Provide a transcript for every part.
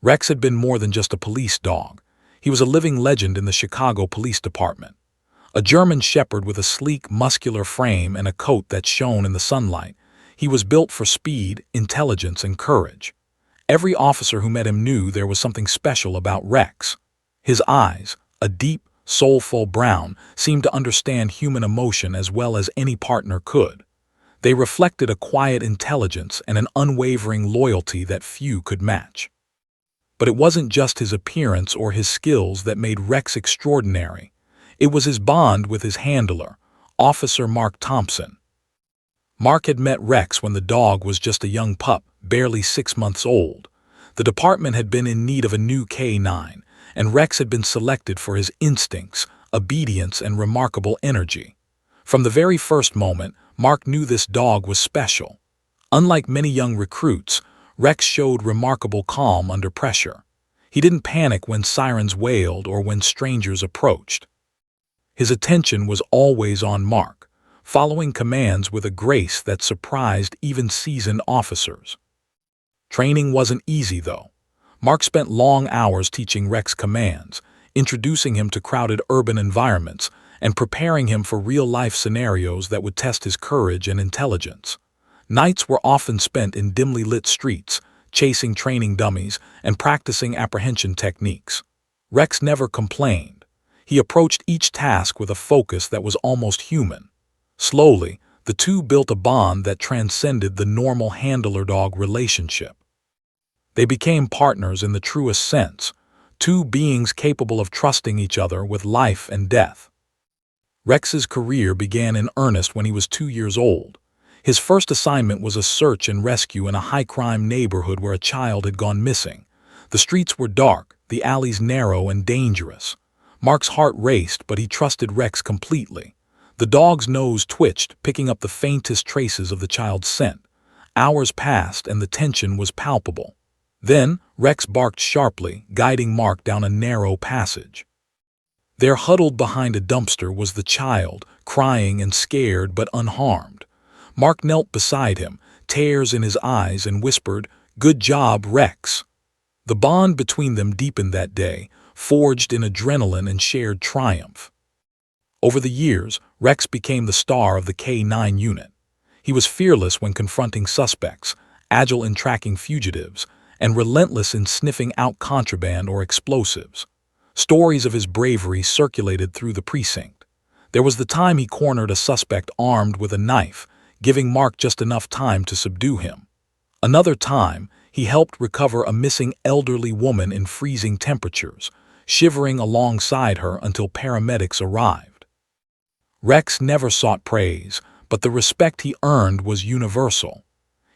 Rex had been more than just a police dog. He was a living legend in the Chicago Police Department. A German shepherd with a sleek, muscular frame and a coat that shone in the sunlight, he was built for speed, intelligence, and courage. Every officer who met him knew there was something special about Rex. His eyes, a deep, soulful brown, seemed to understand human emotion as well as any partner could. They reflected a quiet intelligence and an unwavering loyalty that few could match. But it wasn't just his appearance or his skills that made Rex extraordinary. It was his bond with his handler, Officer Mark Thompson. Mark had met Rex when the dog was just a young pup, barely 6 months old. The department had been in need of a new K9, and Rex had been selected for his instincts, obedience, and remarkable energy. From the very first moment, Mark knew this dog was special. Unlike many young recruits, Rex showed remarkable calm under pressure. He didn't panic when sirens wailed or when strangers approached. His attention was always on Mark, following commands with a grace that surprised even seasoned officers. Training wasn't easy, though. Mark spent long hours teaching Rex commands, introducing him to crowded urban environments, and preparing him for real-life scenarios that would test his courage and intelligence. Nights were often spent in dimly lit streets, chasing training dummies and practicing apprehension techniques. Rex never complained. He approached each task with a focus that was almost human. Slowly, the two built a bond that transcended the normal handler-dog relationship. They became partners in the truest sense, two beings capable of trusting each other with life and death. Rex's career began in earnest when he was 2 years old. His first assignment was a search and rescue in a high-crime neighborhood where a child had gone missing. The streets were dark, the alleys narrow and dangerous. Mark's heart raced, but he trusted Rex completely. The dog's nose twitched, picking up the faintest traces of the child's scent. Hours passed and the tension was palpable. Then, Rex barked sharply, guiding Mark down a narrow passage. There, huddled behind a dumpster, was the child, crying and scared but unharmed. Mark knelt beside him, tears in his eyes, and whispered, "Good job, Rex." The bond between them deepened that day, forged in adrenaline and shared triumph. Over the years, Rex became the star of the K9 unit. He was fearless when confronting suspects, agile in tracking fugitives, and relentless in sniffing out contraband or explosives. Stories of his bravery circulated through the precinct. There was the time he cornered a suspect armed with a knife, giving Mark just enough time to subdue him. Another time, he helped recover a missing elderly woman in freezing temperatures, shivering alongside her until paramedics arrived. Rex never sought praise, but the respect he earned was universal.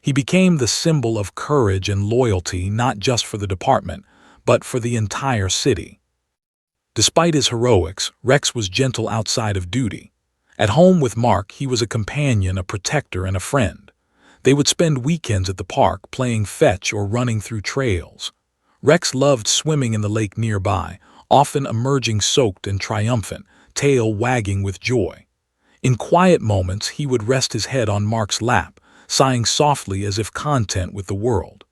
He became the symbol of courage and loyalty not just for the department, but for the entire city. Despite his heroics, Rex was gentle outside of duty. At home with Mark, he was a companion, a protector, and a friend. They would spend weekends at the park, playing fetch or running through trails. Rex loved swimming in the lake nearby, often emerging soaked and triumphant, tail wagging with joy. In quiet moments, he would rest his head on Mark's lap, sighing softly as if content with the world.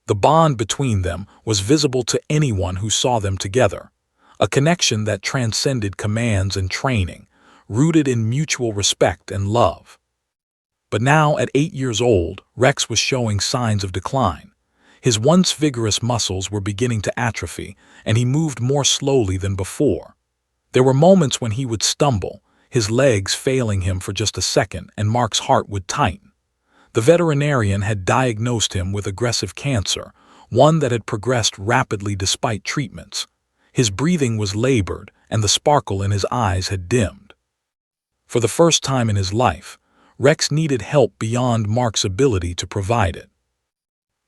The bond between them was visible to anyone who saw them together, a connection that transcended commands and training, rooted in mutual respect and love. But now, at 8 years old, Rex was showing signs of decline. His once vigorous muscles were beginning to atrophy, and he moved more slowly than before. There were moments when he would stumble, his legs failing him for just a second, and Mark's heart would tighten. The veterinarian had diagnosed him with aggressive cancer, one that had progressed rapidly despite treatments. His breathing was labored, and the sparkle in his eyes had dimmed. For the first time in his life, Rex needed help beyond Mark's ability to provide it.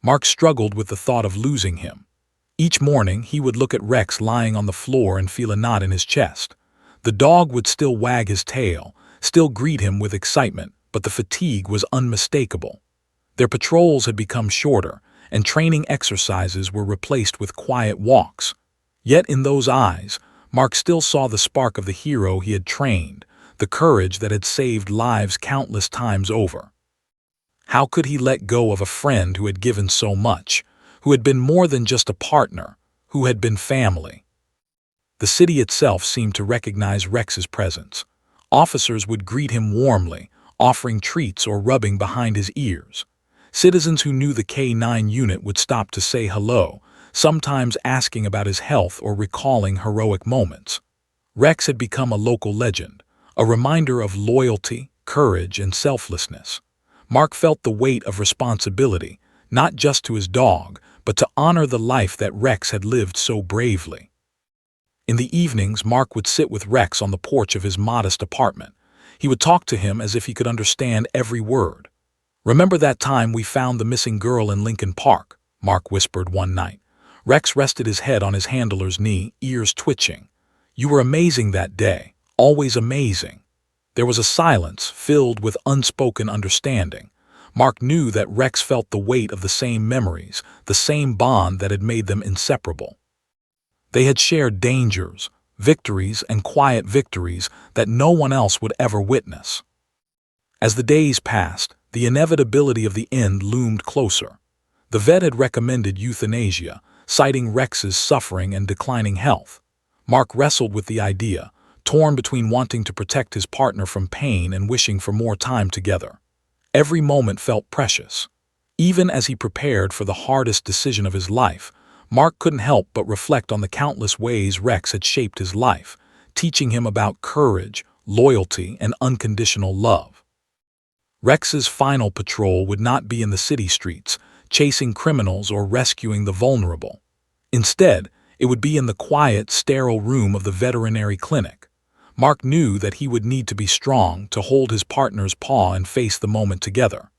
Mark struggled with the thought of losing him. Each morning, he would look at Rex lying on the floor and feel a knot in his chest. The dog would still wag his tail, still greet him with excitement, but the fatigue was unmistakable. Their patrols had become shorter, and training exercises were replaced with quiet walks. Yet in those eyes, Mark still saw the spark of the hero he had trained, the courage that had saved lives countless times over. How could he let go of a friend who had given so much, who had been more than just a partner, who had been family. The city itself seemed to recognize Rex's presence. Officers would greet him warmly, offering treats or rubbing behind his ears. Citizens who knew the K-9 unit would stop to say hello, sometimes asking about his health or recalling heroic moments. Rex had become a local legend, a reminder of loyalty, courage, and selflessness. Mark felt the weight of responsibility, not just to his dog, but to honor the life that Rex had lived so bravely. In the evenings, Mark would sit with Rex on the porch of his modest apartment. He would talk to him as if he could understand every word. "Remember that time we found the missing girl in Lincoln Park?" Mark whispered one night. Rex rested his head on his handler's knee, ears twitching. "You were amazing that day, always amazing." There was a silence filled with unspoken understanding. Mark knew that Rex felt the weight of the same memories, the same bond that had made them inseparable. They had shared dangers, victories, and quiet victories that no one else would ever witness. As the days passed, the inevitability of the end loomed closer. The vet had recommended euthanasia, citing Rex's suffering and declining health. Mark wrestled with the idea, torn between wanting to protect his partner from pain and wishing for more time together. Every moment felt precious. Even as he prepared for the hardest decision of his life, Mark couldn't help but reflect on the countless ways Rex had shaped his life, teaching him about courage, loyalty, and unconditional love. Rex's final patrol would not be in the city streets, chasing criminals or rescuing the vulnerable. Instead, it would be in the quiet, sterile room of the veterinary clinic. Mark knew that he would need to be strong to hold his partner's paw and face the moment together.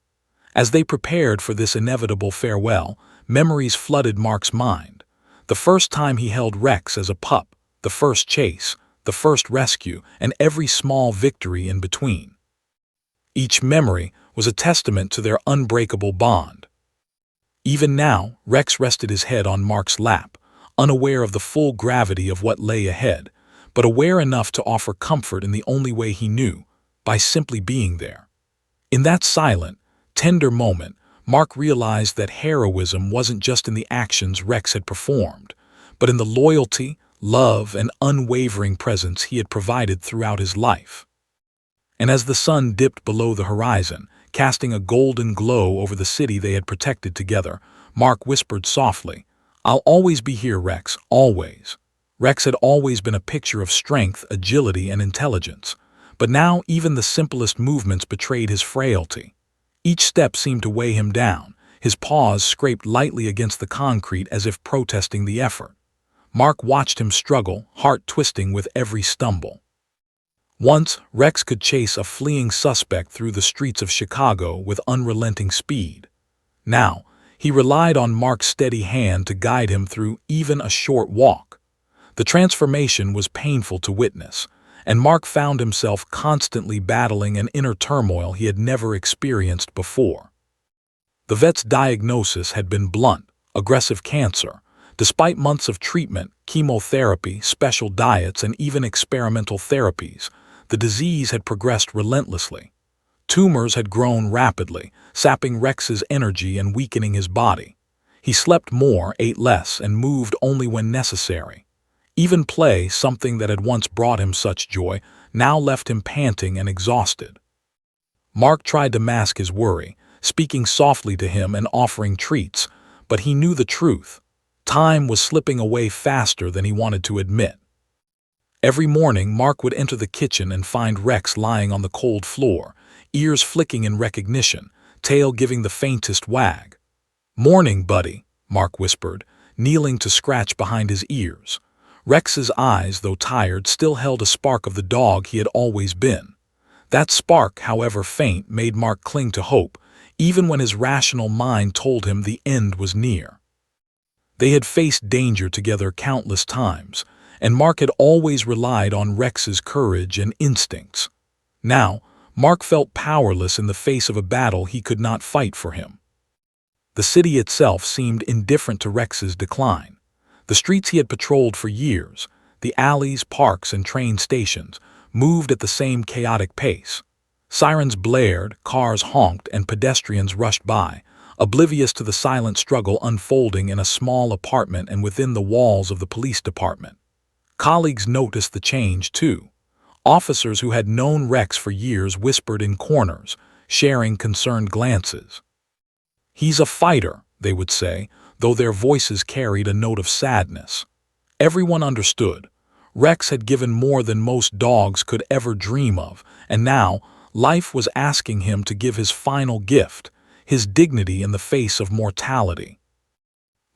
As they prepared for this inevitable farewell, memories flooded Mark's mind. The first time he held Rex as a pup, the first chase, the first rescue, and every small victory in between. Each memory was a testament to their unbreakable bond. Even now, Rex rested his head on Mark's lap, unaware of the full gravity of what lay ahead, but aware enough to offer comfort in the only way he knew, by simply being there. In that silent, tender moment, Mark realized that heroism wasn't just in the actions Rex had performed, but in the loyalty, love, and unwavering presence he had provided throughout his life. And as the sun dipped below the horizon, casting a golden glow over the city they had protected together, Mark whispered softly, "I'll always be here, Rex, always." Rex had always been a picture of strength, agility, and intelligence, but now even the simplest movements betrayed his frailty. Each step seemed to weigh him down, his paws scraped lightly against the concrete as if protesting the effort. Mark watched him struggle, heart twisting with every stumble. Once, Rex could chase a fleeing suspect through the streets of Chicago with unrelenting speed. Now, he relied on Mark's steady hand to guide him through even a short walk. The transformation was painful to witness, and Mark found himself constantly battling an inner turmoil he had never experienced before. The vet's diagnosis had been blunt: aggressive cancer. Despite months of treatment, chemotherapy, special diets, and even experimental therapies, the disease had progressed relentlessly. Tumors had grown rapidly, sapping Rex's energy and weakening his body. He slept more, ate less, and moved only when necessary. Even play, something that had once brought him such joy, now left him panting and exhausted. Mark tried to mask his worry, speaking softly to him and offering treats, but he knew the truth. Time was slipping away faster than he wanted to admit. Every morning, Mark would enter the kitchen and find Rex lying on the cold floor, ears flicking in recognition, tail giving the faintest wag. "Morning, buddy," Mark whispered, kneeling to scratch behind his ears. Rex's eyes, though tired, still held a spark of the dog he had always been. That spark, however faint, made Mark cling to hope, even when his rational mind told him the end was near. They had faced danger together countless times, and Mark had always relied on Rex's courage and instincts. Now, Mark felt powerless in the face of a battle he could not fight for him. The city itself seemed indifferent to Rex's decline. The streets he had patrolled for years, the alleys, parks, and train stations, moved at the same chaotic pace. Sirens blared, cars honked, and pedestrians rushed by, oblivious to the silent struggle unfolding in a small apartment and within the walls of the police department. Colleagues noticed the change, too. Officers who had known Rex for years whispered in corners, sharing concerned glances. "He's a fighter," they would say, though their voices carried a note of sadness. Everyone understood. Rex had given more than most dogs could ever dream of, and now life was asking him to give his final gift, his dignity in the face of mortality.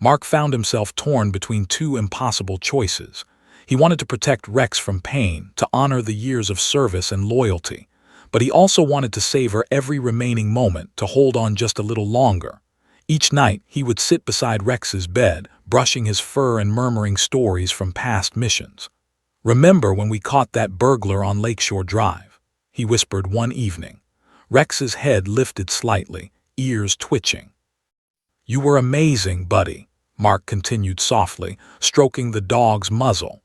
Mark found himself torn between two impossible choices. He wanted to protect Rex from pain, to honor the years of service and loyalty, but he also wanted to savor every remaining moment, to hold on just a little longer. Each night, he would sit beside Rex's bed, brushing his fur and murmuring stories from past missions. "Remember when we caught that burglar on Lakeshore Drive?" he whispered one evening. Rex's head lifted slightly, ears twitching. "You were amazing, buddy," Mark continued softly, stroking the dog's muzzle.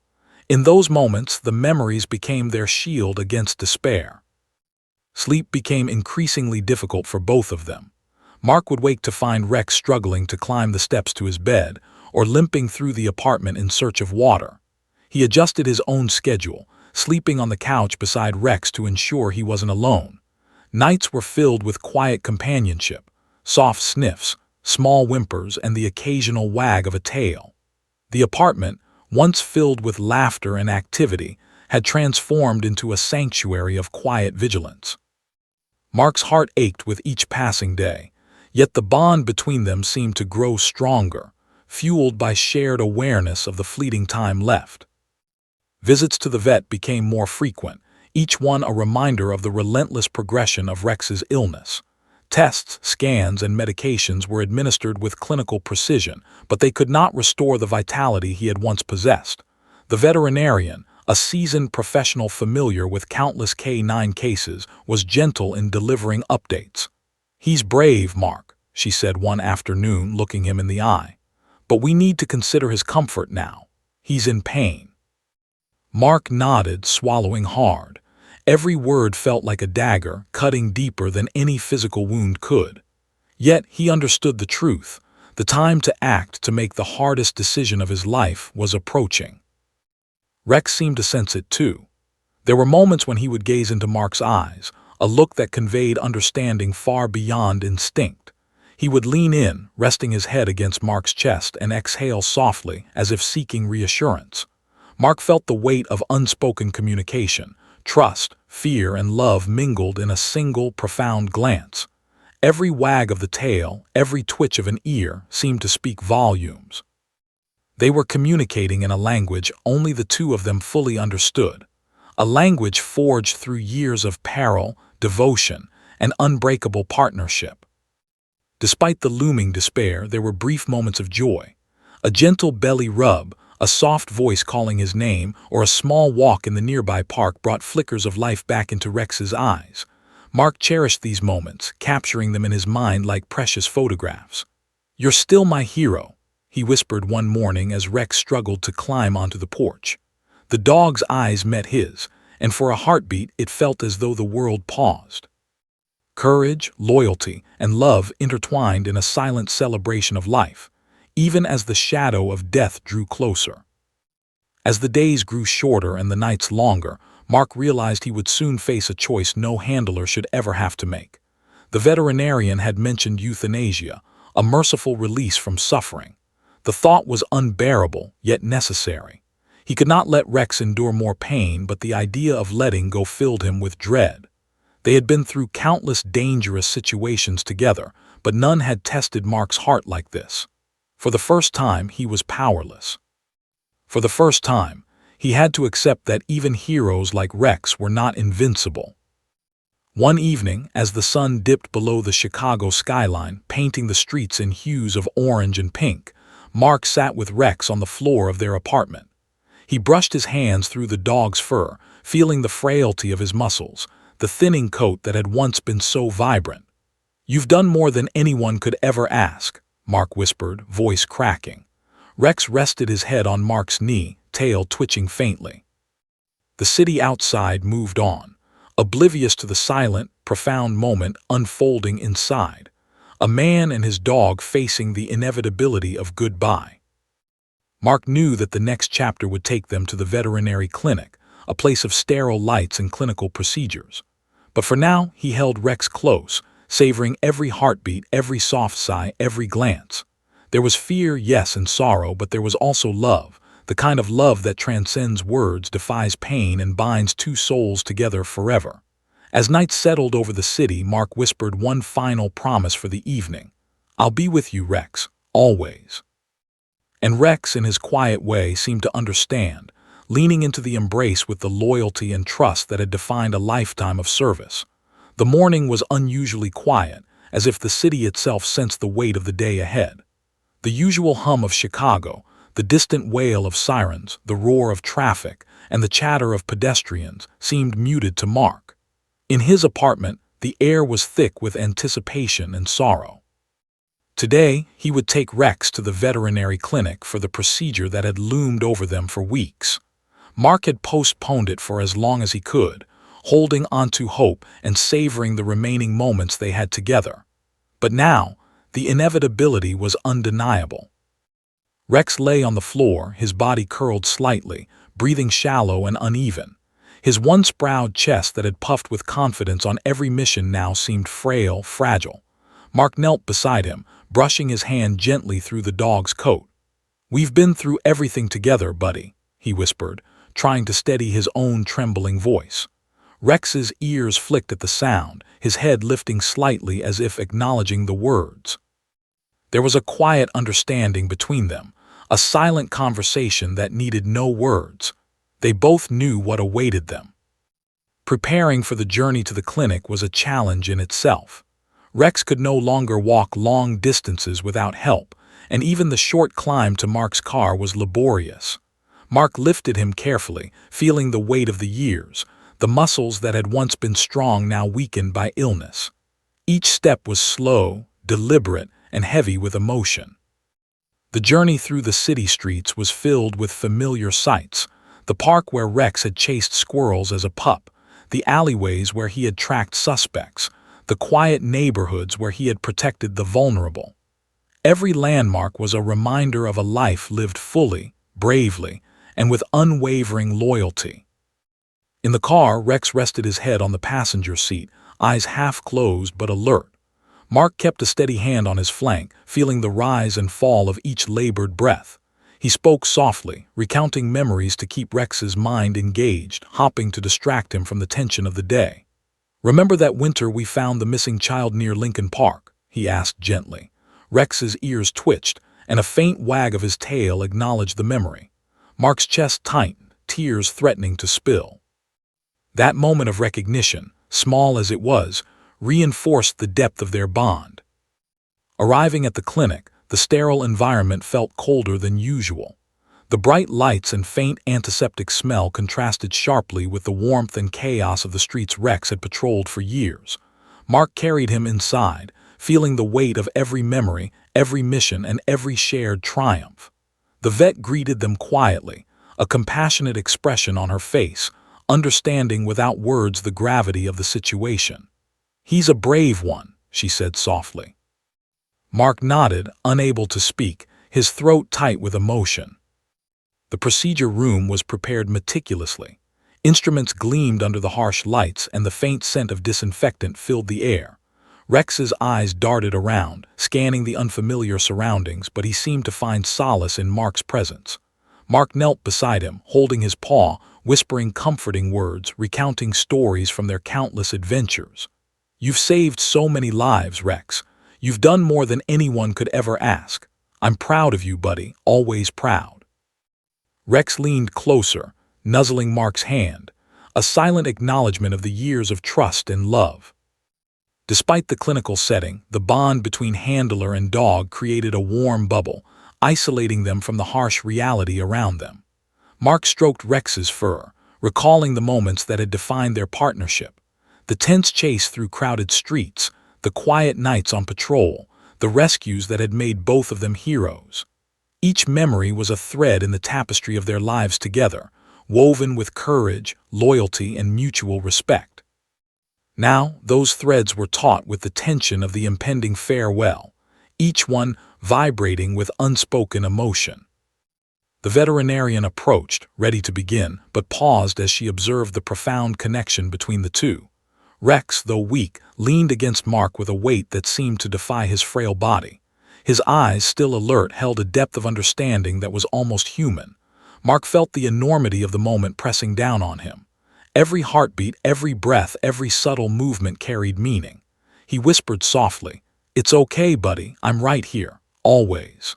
In those moments, the memories became their shield against despair. Sleep became increasingly difficult for both of them. Mark would wake to find Rex struggling to climb the steps to his bed, or limping through the apartment in search of water. He adjusted his own schedule, sleeping on the couch beside Rex to ensure he wasn't alone. Nights were filled with quiet companionship, soft sniffs, small whimpers, and the occasional wag of a tail. The apartment, once filled with laughter and activity, had transformed into a sanctuary of quiet vigilance. Mark's heart ached with each passing day, yet the bond between them seemed to grow stronger, fueled by shared awareness of the fleeting time left. Visits to the vet became more frequent, each one a reminder of the relentless progression of Rex's illness. Tests, scans, and medications were administered with clinical precision, but they could not restore the vitality he had once possessed. The veterinarian, a seasoned professional familiar with countless K9 cases, was gentle in delivering updates. "He's brave, Mark," she said one afternoon, looking him in the eye. "But we need to consider his comfort now. He's in pain." Mark nodded, swallowing hard. Every word felt like a dagger, cutting deeper than any physical wound could. Yet he understood the truth. The time to act, to make the hardest decision of his life, was approaching. Rex seemed to sense it too. There were moments when he would gaze into Mark's eyes, a look that conveyed understanding far beyond instinct. He would lean in, resting his head against Mark's chest, and exhale softly, as if seeking reassurance. Mark felt the weight of unspoken communication. Trust, fear, and love mingled in a single, profound glance. Every wag of the tail, every twitch of an ear, seemed to speak volumes. They were communicating in a language only the two of them fully understood, a language forged through years of peril, devotion, and unbreakable partnership. Despite the looming despair, there were brief moments of joy. A gentle belly rub, a soft voice calling his name, or a small walk in the nearby park brought flickers of life back into Rex's eyes. Mark cherished these moments, capturing them in his mind like precious photographs. "You're still my hero," he whispered one morning as Rex struggled to climb onto the porch. The dog's eyes met his, and for a heartbeat it felt as though the world paused. Courage, loyalty, and love intertwined in a silent celebration of life, even as the shadow of death drew closer. As the days grew shorter and the nights longer, Mark realized he would soon face a choice no handler should ever have to make. The veterinarian had mentioned euthanasia, a merciful release from suffering. The thought was unbearable, yet necessary. He could not let Rex endure more pain, but the idea of letting go filled him with dread. They had been through countless dangerous situations together, but none had tested Mark's heart like this. For the first time, he was powerless. For the first time, he had to accept that even heroes like Rex were not invincible. One evening, as the sun dipped below the Chicago skyline, painting the streets in hues of orange and pink, Mark sat with Rex on the floor of their apartment. He brushed his hands through the dog's fur, feeling the frailty of his muscles, the thinning coat that had once been so vibrant. "You've done more than anyone could ever ask," Mark whispered, voice cracking. Rex rested his head on Mark's knee, tail twitching faintly. The city outside moved on, oblivious to the silent, profound moment unfolding inside. A man and his dog facing the inevitability of goodbye. Mark knew that the next chapter would take them to the veterinary clinic, a place of sterile lights and clinical procedures. But for now, he held Rex close, savoring every heartbeat, every soft sigh, every glance. There was fear, yes, and sorrow, but there was also love, the kind of love that transcends words, defies pain, and binds two souls together forever. As night settled over the city, Mark whispered one final promise for the evening. "I'll be with you, Rex, always." And Rex, in his quiet way, seemed to understand, leaning into the embrace with the loyalty and trust that had defined a lifetime of service. The morning was unusually quiet, as if the city itself sensed the weight of the day ahead. The usual hum of Chicago, the distant wail of sirens, the roar of traffic, and the chatter of pedestrians seemed muted to Mark. In his apartment, the air was thick with anticipation and sorrow. Today, he would take Rex to the veterinary clinic for the procedure that had loomed over them for weeks. Mark had postponed it for as long as he could, holding onto hope and savoring the remaining moments they had together. But now, the inevitability was undeniable. Rex lay on the floor, his body curled slightly, breathing shallow and uneven. His once proud chest that had puffed with confidence on every mission now seemed frail, fragile. Mark knelt beside him, brushing his hand gently through the dog's coat. "We've been through everything together, buddy," he whispered, trying to steady his own trembling voice. Rex's ears flicked at the sound, his head lifting slightly as if acknowledging the words. There was a quiet understanding between them, a silent conversation that needed no words. They both knew what awaited them. Preparing for the journey to the clinic was a challenge in itself. Rex could no longer walk long distances without help, and even the short climb to Mark's car was laborious. Mark lifted him carefully, feeling the weight of the years, the muscles that had once been strong now weakened by illness. Each step was slow, deliberate, and heavy with emotion. The journey through the city streets was filled with familiar sights: the park where Rex had chased squirrels as a pup, the alleyways where he had tracked suspects, the quiet neighborhoods where he had protected the vulnerable. Every landmark was a reminder of a life lived fully, bravely, and with unwavering loyalty. In the car, Rex rested his head on the passenger seat, eyes half closed but alert. Mark kept a steady hand on his flank, feeling the rise and fall of each labored breath. He spoke softly, recounting memories to keep Rex's mind engaged, hopping to distract him from the tension of the day. "Remember that winter we found the missing child near Lincoln Park?" he asked gently. Rex's ears twitched, and a faint wag of his tail acknowledged the memory. Mark's chest tightened, tears threatening to spill. That moment of recognition, small as it was, reinforced the depth of their bond. Arriving at the clinic, the sterile environment felt colder than usual. The bright lights and faint antiseptic smell contrasted sharply with the warmth and chaos of the streets Rex had patrolled for years. Mark carried him inside, feeling the weight of every memory, every mission, and every shared triumph. The vet greeted them quietly, a compassionate expression on her face, understanding without words the gravity of the situation. "He's a brave one," she said softly. Mark nodded, unable to speak, his throat tight with emotion. The procedure room was prepared meticulously. Instruments gleamed under the harsh lights, and the faint scent of disinfectant filled the air. Rex's eyes darted around, scanning the unfamiliar surroundings, but he seemed to find solace in Mark's presence. Mark knelt beside him, holding his paw, whispering comforting words, recounting stories from their countless adventures. "You've saved so many lives, Rex. You've done more than anyone could ever ask. I'm proud of you, buddy, always proud." Rex leaned closer, nuzzling Mark's hand, a silent acknowledgement of the years of trust and love. Despite the clinical setting, the bond between handler and dog created a warm bubble, isolating them from the harsh reality around them. Mark stroked Rex's fur, recalling the moments that had defined their partnership. The tense chase through crowded streets, the quiet nights on patrol, the rescues that had made both of them heroes. Each memory was a thread in the tapestry of their lives together, woven with courage, loyalty, and mutual respect. Now, those threads were taut with the tension of the impending farewell, each one vibrating with unspoken emotion. The veterinarian approached, ready to begin, but paused as she observed the profound connection between the two. Rex, though weak, leaned against Mark with a weight that seemed to defy his frail body. His eyes, still alert, held a depth of understanding that was almost human. Mark felt the enormity of the moment pressing down on him. Every heartbeat, every breath, every subtle movement carried meaning. He whispered softly, "It's okay, buddy, I'm right here, always."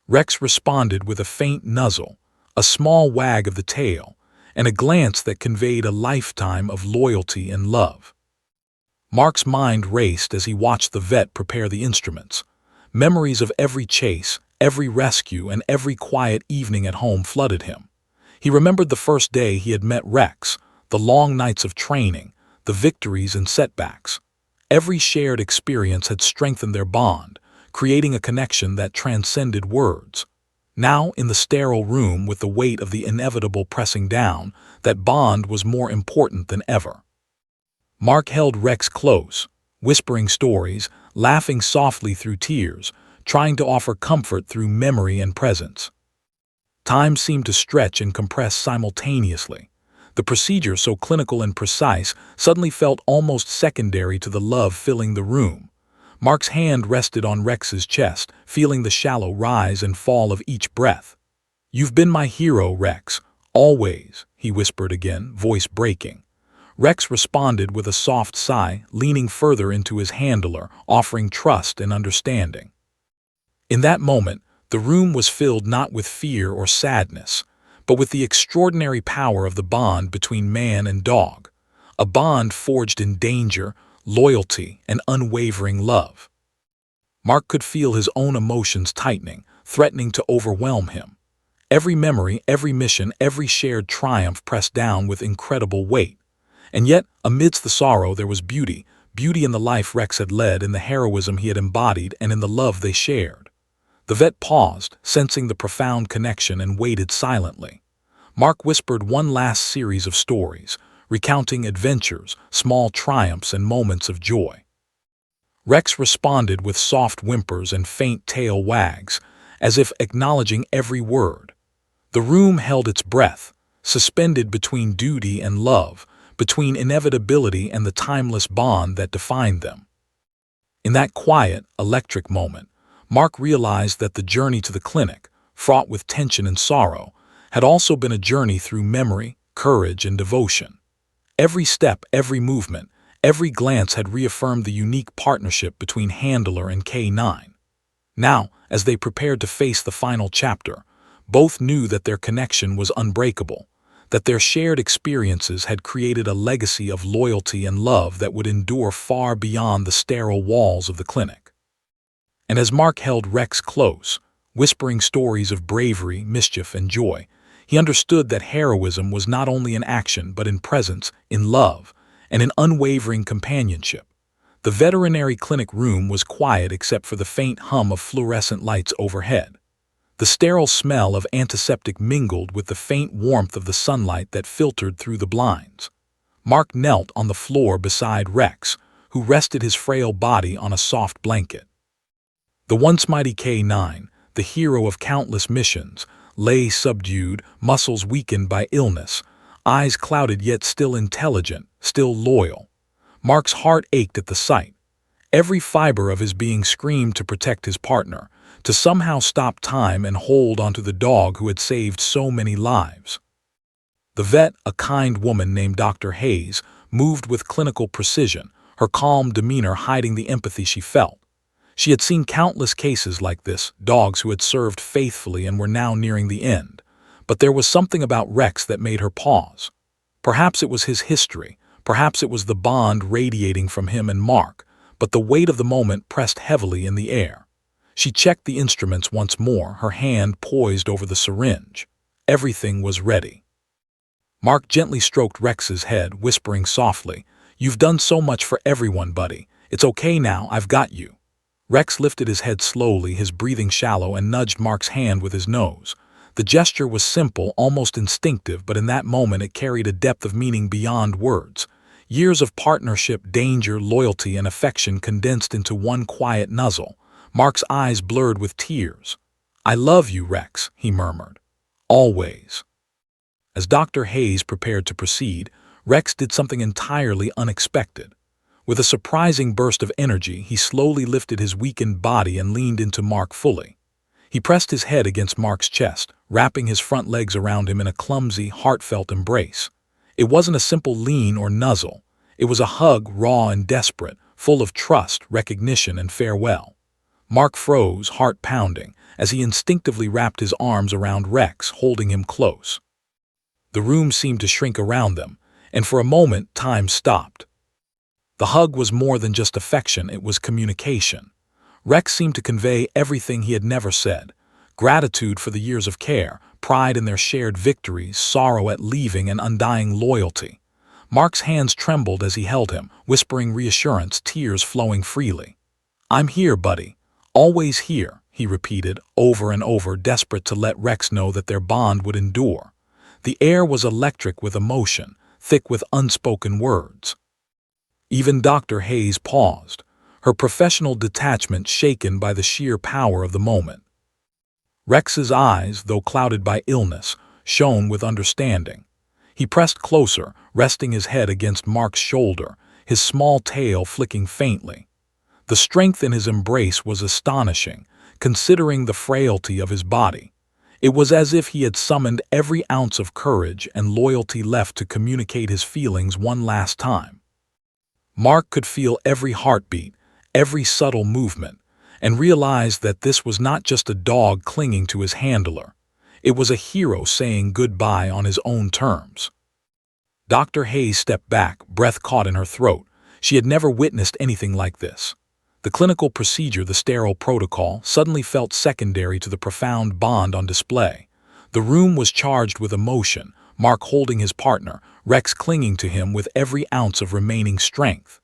Rex responded with a faint nuzzle, a small wag of the tail, and a glance that conveyed a lifetime of loyalty and love. Mark's mind raced as he watched the vet prepare the instruments. Memories of every chase, every rescue, and every quiet evening at home flooded him. He remembered the first day he had met Rex, the long nights of training, the victories and setbacks. Every shared experience had strengthened their bond, creating a connection that transcended words. Now, in the sterile room with the weight of the inevitable pressing down, that bond was more important than ever. Mark held Rex close, whispering stories, laughing softly through tears, trying to offer comfort through memory and presence. Time seemed to stretch and compress simultaneously. The procedure, so clinical and precise, suddenly felt almost secondary to the love filling the room. Mark's hand rested on Rex's chest, feeling the shallow rise and fall of each breath. "You've been my hero, Rex, always," he whispered again, voice breaking. Rex responded with a soft sigh, leaning further into his handler, offering trust and understanding. In that moment, the room was filled not with fear or sadness, but with the extraordinary power of the bond between man and dog, a bond forged in danger, loyalty, and unwavering love. Mark could feel his own emotions tightening, threatening to overwhelm him. Every memory, every mission, every shared triumph pressed down with incredible weight. And yet, amidst the sorrow, there was beauty, beauty in the life Rex had led, in the heroism he had embodied, and in the love they shared. The vet paused, sensing the profound connection, and waited silently. Mark whispered one last series of stories, recounting adventures, small triumphs, and moments of joy. Rex responded with soft whimpers and faint tail wags, as if acknowledging every word. The room held its breath, suspended between duty and love, between inevitability and the timeless bond that defined them. In that quiet, electric moment, Mark realized that the journey to the clinic, fraught with tension and sorrow, had also been a journey through memory, courage, and devotion. Every step, every movement, every glance had reaffirmed the unique partnership between handler and K9. Now, as they prepared to face the final chapter, both knew that their connection was unbreakable, that their shared experiences had created a legacy of loyalty and love that would endure far beyond the sterile walls of the clinic. And as Mark held Rex close, whispering stories of bravery, mischief, and joy, he understood that heroism was not only in action but in presence, in love, and in unwavering companionship. The veterinary clinic room was quiet except for the faint hum of fluorescent lights overhead. The sterile smell of antiseptic mingled with the faint warmth of the sunlight that filtered through the blinds. Mark knelt on the floor beside Rex, who rested his frail body on a soft blanket. The once mighty K9, the hero of countless missions, lay subdued, muscles weakened by illness, eyes clouded yet still intelligent, still loyal. Mark's heart ached at the sight. Every fiber of his being screamed to protect his partner, to somehow stop time and hold onto the dog who had saved so many lives. The vet, a kind woman named Dr. Hayes, moved with clinical precision, her calm demeanor hiding the empathy she felt. She had seen countless cases like this, dogs who had served faithfully and were now nearing the end. But there was something about Rex that made her pause. Perhaps it was his history, perhaps it was the bond radiating from him and Mark, but the weight of the moment pressed heavily in the air. She checked the instruments once more, her hand poised over the syringe. Everything was ready. Mark gently stroked Rex's head, whispering softly, "You've done so much for everyone, buddy. It's okay now, I've got you." Rex lifted his head slowly, his breathing shallow, and nudged Mark's hand with his nose. The gesture was simple, almost instinctive, but in that moment it carried a depth of meaning beyond words. Years of partnership, danger, loyalty, and affection condensed into one quiet nuzzle. Mark's eyes blurred with tears. "I love you, Rex," he murmured. "Always." As Dr. Hayes prepared to proceed, Rex did something entirely unexpected. With a surprising burst of energy, he slowly lifted his weakened body and leaned into Mark fully. He pressed his head against Mark's chest, wrapping his front legs around him in a clumsy, heartfelt embrace. It wasn't a simple lean or nuzzle. It was a hug, raw and desperate, full of trust, recognition, and farewell. Mark froze, heart pounding, as he instinctively wrapped his arms around Rex, holding him close. The room seemed to shrink around them, and for a moment, time stopped. The hug was more than just affection, it was communication. Rex seemed to convey everything he had never said: gratitude for the years of care, pride in their shared victories, sorrow at leaving, and undying loyalty. Mark's hands trembled as he held him, whispering reassurance, tears flowing freely. "I'm here, buddy. Always here," he repeated, over and over, desperate to let Rex know that their bond would endure. The air was electric with emotion, thick with unspoken words. Even Dr. Hayes paused, her professional detachment shaken by the sheer power of the moment. Rex's eyes, though clouded by illness, shone with understanding. He pressed closer, resting his head against Mark's shoulder, his small tail flicking faintly. The strength in his embrace was astonishing, considering the frailty of his body. It was as if he had summoned every ounce of courage and loyalty left to communicate his feelings one last time. Mark could feel every heartbeat, every subtle movement, and realized that this was not just a dog clinging to his handler. It was a hero saying goodbye on his own terms. Dr. Hayes stepped back, breath caught in her throat. She had never witnessed anything like this. The clinical procedure, the sterile protocol, suddenly felt secondary to the profound bond on display. The room was charged with emotion, Mark holding his partner, Rex clinging to him with every ounce of remaining strength.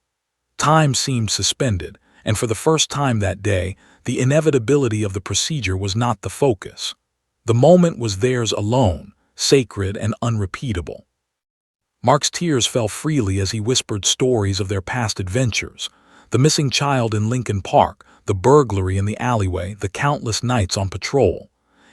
Time seemed suspended, and for the first time that day, the inevitability of the procedure was not the focus. The moment was theirs alone, sacred and unrepeatable. Mark's tears fell freely as he whispered stories of their past adventures: the missing child in Lincoln Park, the burglary in the alleyway, the countless nights on patrol.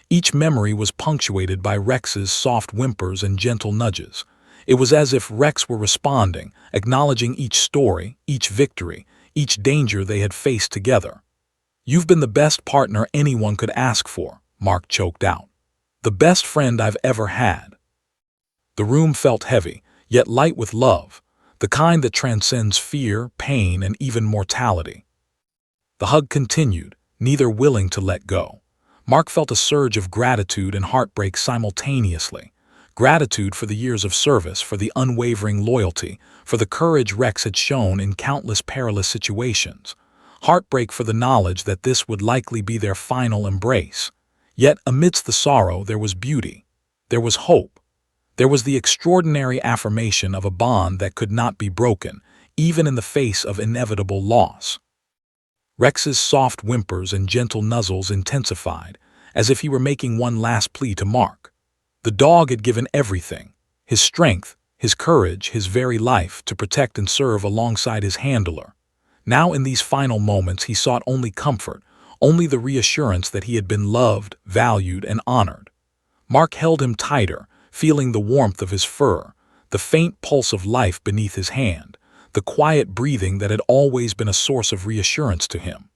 Each memory was punctuated by Rex's soft whimpers and gentle nudges. It was as if Rex were responding, acknowledging each story, each victory, each danger they had faced together. "You've been the best partner anyone could ask for," Mark choked out. "The best friend I've ever had." The room felt heavy, yet light with love, the kind that transcends fear, pain, and even mortality. The hug continued, neither willing to let go. Mark felt a surge of gratitude and heartbreak simultaneously. Gratitude for the years of service, for the unwavering loyalty, for the courage Rex had shown in countless perilous situations. Heartbreak for the knowledge that this would likely be their final embrace. Yet amidst the sorrow there was beauty. There was hope. There was the extraordinary affirmation of a bond that could not be broken, even in the face of inevitable loss. Rex's soft whimpers and gentle nuzzles intensified, as if he were making one last plea to Mark. The dog had given everything: his strength, his courage, his very life, to protect and serve alongside his handler. Now in these final moments he sought only comfort, only the reassurance that he had been loved, valued, and honored. Mark held him tighter, feeling the warmth of his fur, the faint pulse of life beneath his hand, the quiet breathing that had always been a source of reassurance to him.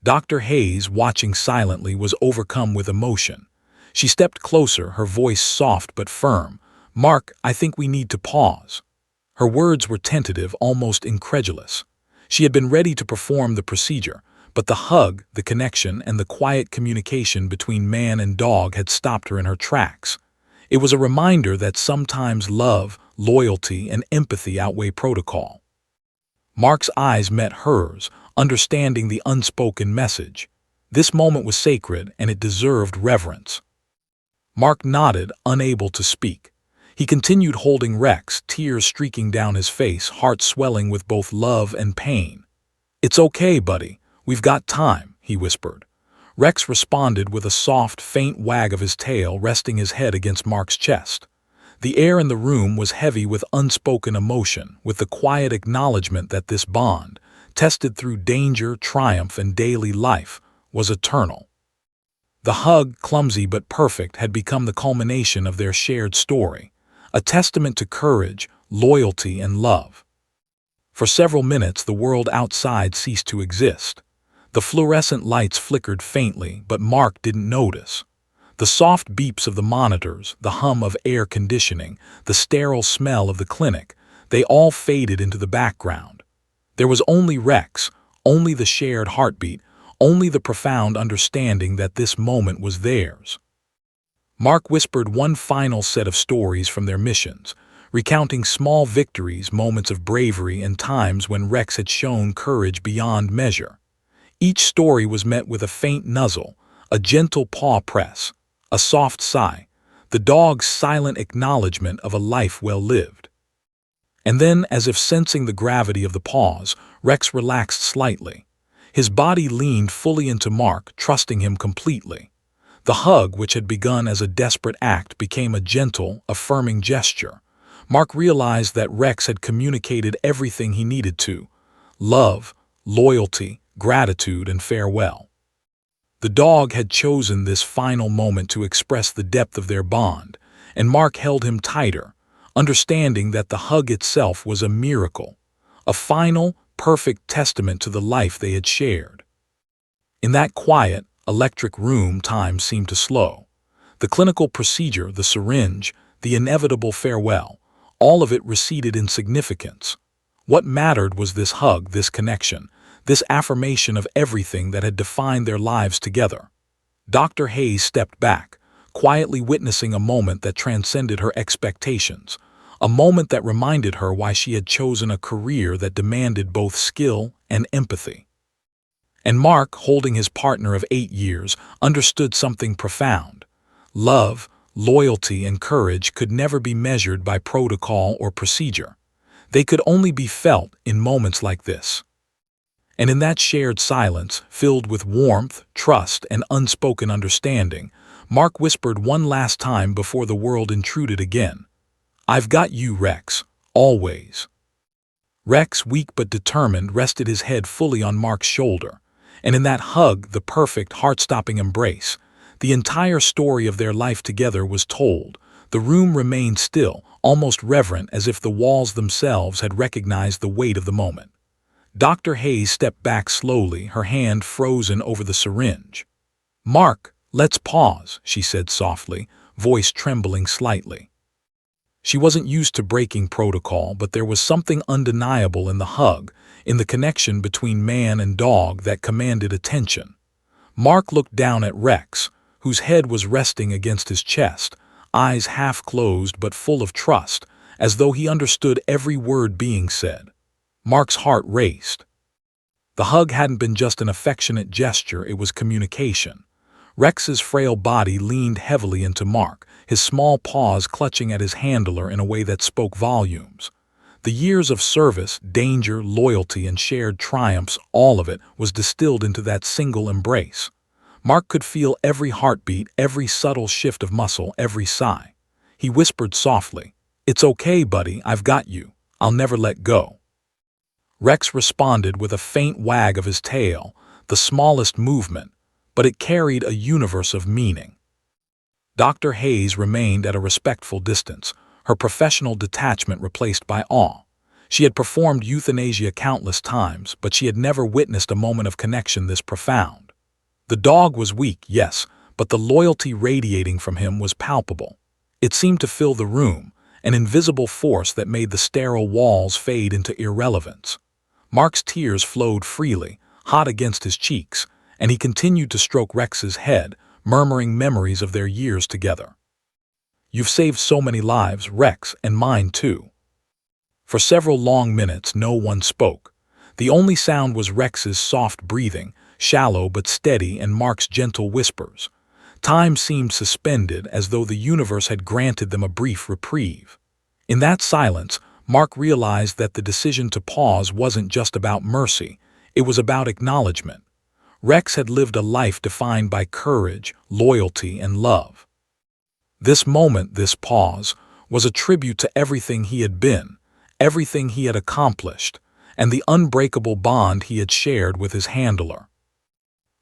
Dr. Hayes, watching silently, was overcome with emotion. She stepped closer, her voice soft but firm. "Mark, I think we need to pause." Her words were tentative, almost incredulous. She had been ready to perform the procedure, but the hug, the connection, and the quiet communication between man and dog had stopped her in her tracks. It was a reminder that sometimes love, loyalty, and empathy outweigh protocol. Mark's eyes met hers, understanding the unspoken message. This moment was sacred, and it deserved reverence. Mark nodded, unable to speak. He continued holding Rex, tears streaking down his face, heart swelling with both love and pain. "It's okay, buddy. We've got time," he whispered. Rex responded with a soft, faint wag of his tail, resting his head against Mark's chest. The air in the room was heavy with unspoken emotion, with the quiet acknowledgement that this bond, tested through danger, triumph, and daily life, was eternal. The hug, clumsy but perfect, had become the culmination of their shared story, a testament to courage, loyalty, and love. For several minutes, the world outside ceased to exist. The fluorescent lights flickered faintly, but Mark didn't notice. The soft beeps of the monitors, the hum of air conditioning, the sterile smell of the clinic, they all faded into the background. There was only Rex, only the shared heartbeat, only the profound understanding that this moment was theirs. Mark whispered one final set of stories from their missions, recounting small victories, moments of bravery, and times when Rex had shown courage beyond measure. Each story was met with a faint nuzzle, a gentle paw press, a soft sigh, the dog's silent acknowledgement of a life well lived. And then, as if sensing the gravity of the pause, Rex relaxed slightly. His body leaned fully into Mark, trusting him completely. The hug, which had begun as a desperate act, became a gentle, affirming gesture. Mark realized that Rex had communicated everything he needed to: love, loyalty, gratitude, and farewell. The dog had chosen this final moment to express the depth of their bond, and Mark held him tighter, understanding that the hug itself was a miracle, a final, perfect testament to the life they had shared. In that quiet, electric room, time seemed to slow. The clinical procedure, the syringe, the inevitable farewell, all of it receded in significance. What mattered was this hug, this connection, this affirmation of everything that had defined their lives together. Dr. Hayes stepped back, quietly witnessing a moment that transcended her expectations, a moment that reminded her why she had chosen a career that demanded both skill and empathy. And Mark, holding his partner of 8 years, understood something profound. Love, loyalty, and courage could never be measured by protocol or procedure. They could only be felt in moments like this. And in that shared silence, filled with warmth, trust, and unspoken understanding, Mark whispered one last time before the world intruded again. "I've got you, Rex, always." Rex, weak but determined, rested his head fully on Mark's shoulder, and in that hug, the perfect, heart-stopping embrace, the entire story of their life together was told. The room remained still, almost reverent, as if the walls themselves had recognized the weight of the moment. Dr. Hayes stepped back slowly, her hand frozen over the syringe. "Mark, let's pause," she said softly, voice trembling slightly. She wasn't used to breaking protocol, but there was something undeniable in the hug, in the connection between man and dog that commanded attention. Mark looked down at Rex, whose head was resting against his chest, eyes half closed but full of trust, as though he understood every word being said. Mark's heart raced. The hug hadn't been just an affectionate gesture, it was communication. Rex's frail body leaned heavily into Mark, his small paws clutching at his handler in a way that spoke volumes. The years of service, danger, loyalty, and shared triumphs, all of it was distilled into that single embrace. Mark could feel every heartbeat, every subtle shift of muscle, every sigh. He whispered softly, "It's okay, buddy, I've got you. I'll never let go." Rex responded with a faint wag of his tail, the smallest movement, but it carried a universe of meaning. Dr. Hayes remained at a respectful distance, her professional detachment replaced by awe. She had performed euthanasia countless times, but she had never witnessed a moment of connection this profound. The dog was weak, yes, but the loyalty radiating from him was palpable. It seemed to fill the room, an invisible force that made the sterile walls fade into irrelevance. Mark's tears flowed freely, hot against his cheeks, and he continued to stroke Rex's head, murmuring memories of their years together. "You've saved so many lives, Rex, and mine too." For several long minutes, no one spoke. The only sound was Rex's soft breathing, shallow but steady, and Mark's gentle whispers. Time seemed suspended, as though the universe had granted them a brief reprieve. In that silence, Mark realized that the decision to pause wasn't just about mercy, it was about acknowledgement. Rex had lived a life defined by courage, loyalty, and love. This moment, this pause, was a tribute to everything he had been, everything he had accomplished, and the unbreakable bond he had shared with his handler.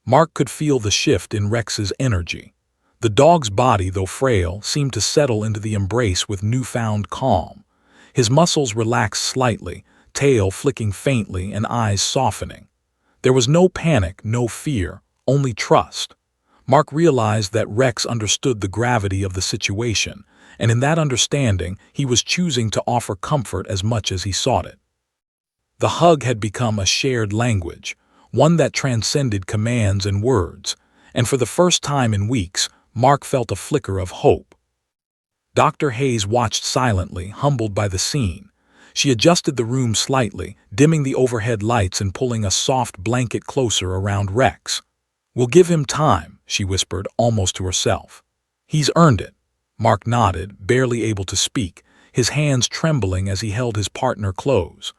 Mark could feel the shift in Rex's energy. The dog's body, though frail, seemed to settle into the embrace with newfound calm. His muscles relaxed slightly, tail flicking faintly and eyes softening. There was no panic, no fear, only trust. Mark realized that Rex understood the gravity of the situation, and in that understanding, he was choosing to offer comfort as much as he sought it. The hug had become a shared language, one that transcended commands and words, and for the first time in weeks, Mark felt a flicker of hope. Dr. Hayes watched silently, humbled by the scene. She adjusted the room slightly, dimming the overhead lights and pulling a soft blanket closer around Rex. "We'll give him time," she whispered, almost to herself. "He's earned it." Mark nodded, barely able to speak, his hands trembling as he held his partner close.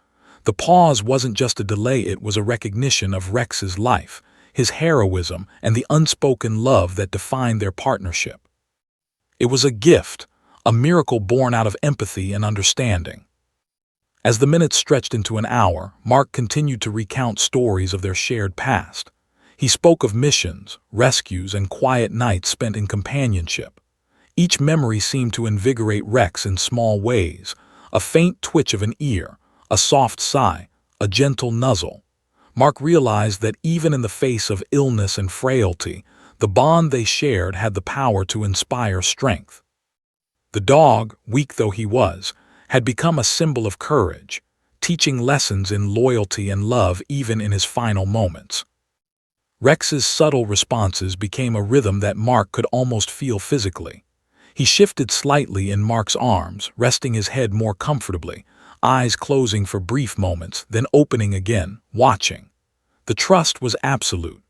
The pause wasn't just a delay, it was a recognition of Rex's life, his heroism, and the unspoken love that defined their partnership. It was a gift, a miracle born out of empathy and understanding. As the minutes stretched into an hour, Mark continued to recount stories of their shared past. He spoke of missions, rescues, and quiet nights spent in companionship. Each memory seemed to invigorate Rex in small ways, a faint twitch of an ear, a soft sigh, a gentle nuzzle. Mark realized that even in the face of illness and frailty, the bond they shared had the power to inspire strength. The dog, weak though he was, had become a symbol of courage, teaching lessons in loyalty and love even in his final moments. Rex's subtle responses became a rhythm that Mark could almost feel physically. He shifted slightly in Mark's arms, resting his head more comfortably, eyes closing for brief moments, then opening again, watching. The trust was absolute.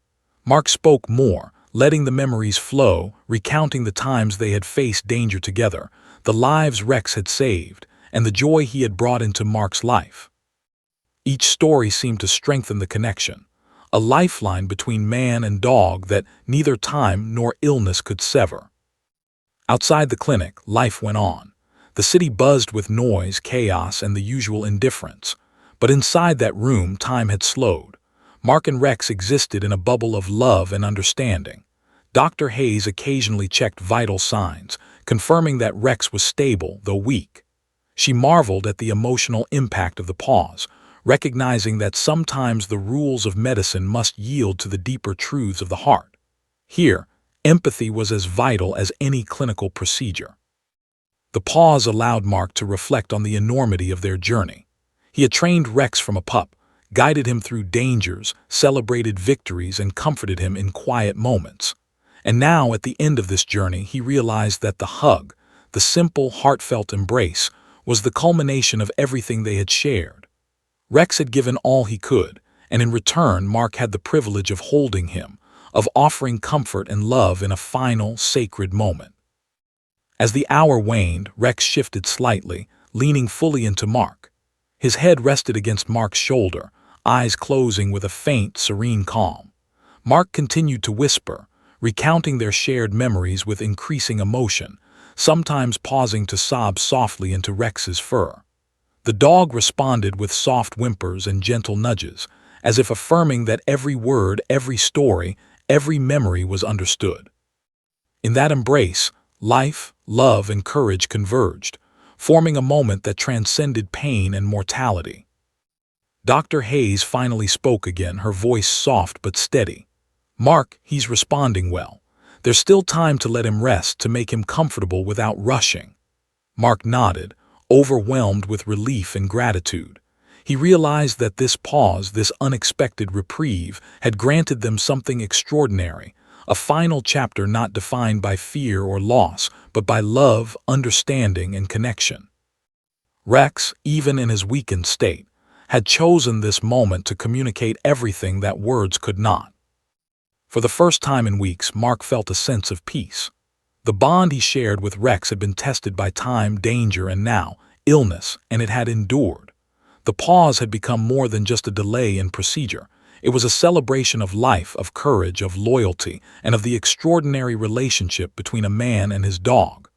Mark spoke more, letting the memories flow, recounting the times they had faced danger together, the lives Rex had saved, and the joy he had brought into Mark's life. Each story seemed to strengthen the connection, a lifeline between man and dog that neither time nor illness could sever. Outside the clinic, life went on. The city buzzed with noise, chaos, and the usual indifference. But inside that room, time had slowed. Mark and Rex existed in a bubble of love and understanding. Dr. Hayes occasionally checked vital signs, confirming that Rex was stable, though weak. She marveled at the emotional impact of the pause, recognizing that sometimes the rules of medicine must yield to the deeper truths of the heart. Here, empathy was as vital as any clinical procedure. The pause allowed Mark to reflect on the enormity of their journey. He had trained Rex from a pup, guided him through dangers, celebrated victories, and comforted him in quiet moments. And now, at the end of this journey, he realized that the hug, the simple, heartfelt embrace, was the culmination of everything they had shared. Rex had given all he could, and in return, Mark had the privilege of holding him, of offering comfort and love in a final, sacred moment. As the hour waned, Rex shifted slightly, leaning fully into Mark. His head rested against Mark's shoulder, eyes closing with a faint, serene calm. Mark continued to whisper, recounting their shared memories with increasing emotion, sometimes pausing to sob softly into Rex's fur. The dog responded with soft whimpers and gentle nudges, as if affirming that every word, every story, every memory was understood. In that embrace, life, love, and courage converged, forming a moment that transcended pain and mortality. Dr. Hayes finally spoke again, her voice soft but steady. "Mark, he's responding well. There's still time to let him rest, to make him comfortable without rushing." Mark nodded, overwhelmed with relief and gratitude. He realized that this pause, this unexpected reprieve, had granted them something extraordinary, a final chapter not defined by fear or loss, but by love, understanding, and connection. Rex, even in his weakened state, had chosen this moment to communicate everything that words could not. For the first time in weeks, Mark felt a sense of peace. The bond he shared with Rex had been tested by time, danger, and now, illness, and it had endured. The pause had become more than just a delay in procedure. It was a celebration of life, of courage, of loyalty, and of the extraordinary relationship between a man and his dog.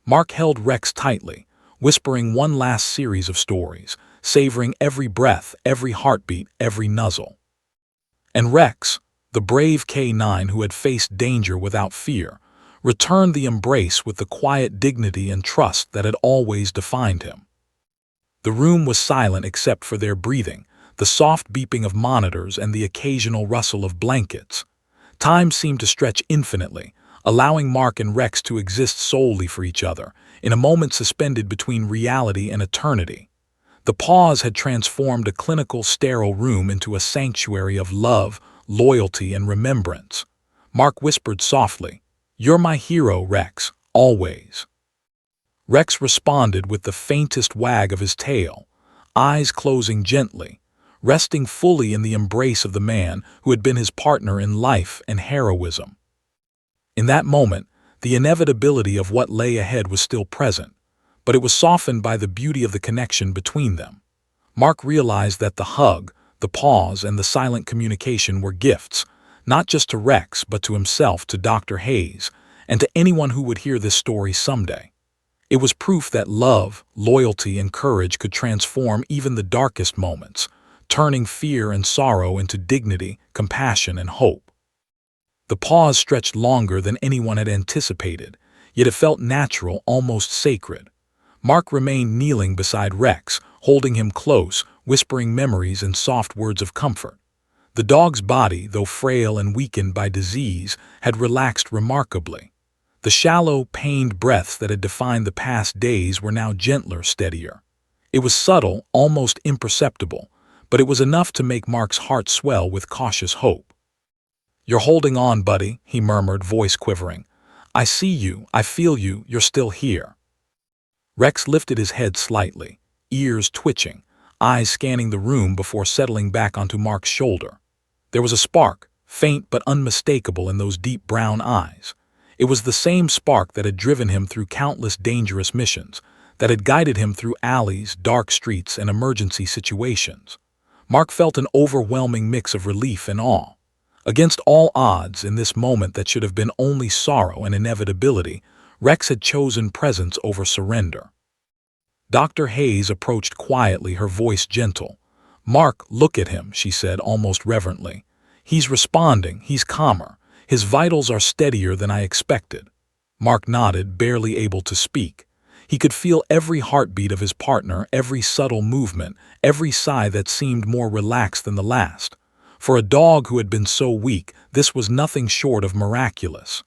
Mark held Rex tightly, whispering one last series of stories, savoring every breath, every heartbeat, every nuzzle. And Rex, the brave K9 who had faced danger without fear, returned the embrace with the quiet dignity and trust that had always defined him. The room was silent except for their breathing, the soft beeping of monitors and the occasional rustle of blankets. Time seemed to stretch infinitely, allowing Mark and Rex to exist solely for each other, in a moment suspended between reality and eternity. The pause had transformed a clinical, sterile room into a sanctuary of love, loyalty, and remembrance. Mark whispered softly, "You're my hero, Rex, always." Rex responded with the faintest wag of his tail, eyes closing gently, resting fully in the embrace of the man who had been his partner in life and heroism. In that moment, the inevitability of what lay ahead was still present, but it was softened by the beauty of the connection between them. Mark realized that the hug, the pause, and the silent communication were gifts, not just to Rex, but to himself, to Dr. Hayes, and to anyone who would hear this story someday. It was proof that love, loyalty, and courage could transform even the darkest moments, turning fear and sorrow into dignity, compassion, and hope. The pause stretched longer than anyone had anticipated, yet it felt natural, almost sacred. Mark remained kneeling beside Rex, holding him close, whispering memories and soft words of comfort. The dog's body, though frail and weakened by disease, had relaxed remarkably. The shallow, pained breaths that had defined the past days were now gentler, steadier. It was subtle, almost imperceptible, but it was enough to make Mark's heart swell with cautious hope. "You're holding on, buddy," he murmured, voice quivering. "I see you, I feel you, you're still here." Rex lifted his head slightly, ears twitching, eyes scanning the room before settling back onto Mark's shoulder. There was a spark, faint but unmistakable in those deep brown eyes. It was the same spark that had driven him through countless dangerous missions, that had guided him through alleys, dark streets, and emergency situations. Mark felt an overwhelming mix of relief and awe. Against all odds, in this moment that should have been only sorrow and inevitability, Rex had chosen presence over surrender. Dr. Hayes approached quietly, her voice gentle. "Mark, look at him," she said almost reverently. "He's responding, he's calmer. His vitals are steadier than I expected." Mark nodded, barely able to speak. He could feel every heartbeat of his partner, every subtle movement, every sigh that seemed more relaxed than the last. For a dog who had been so weak, this was nothing short of miraculous.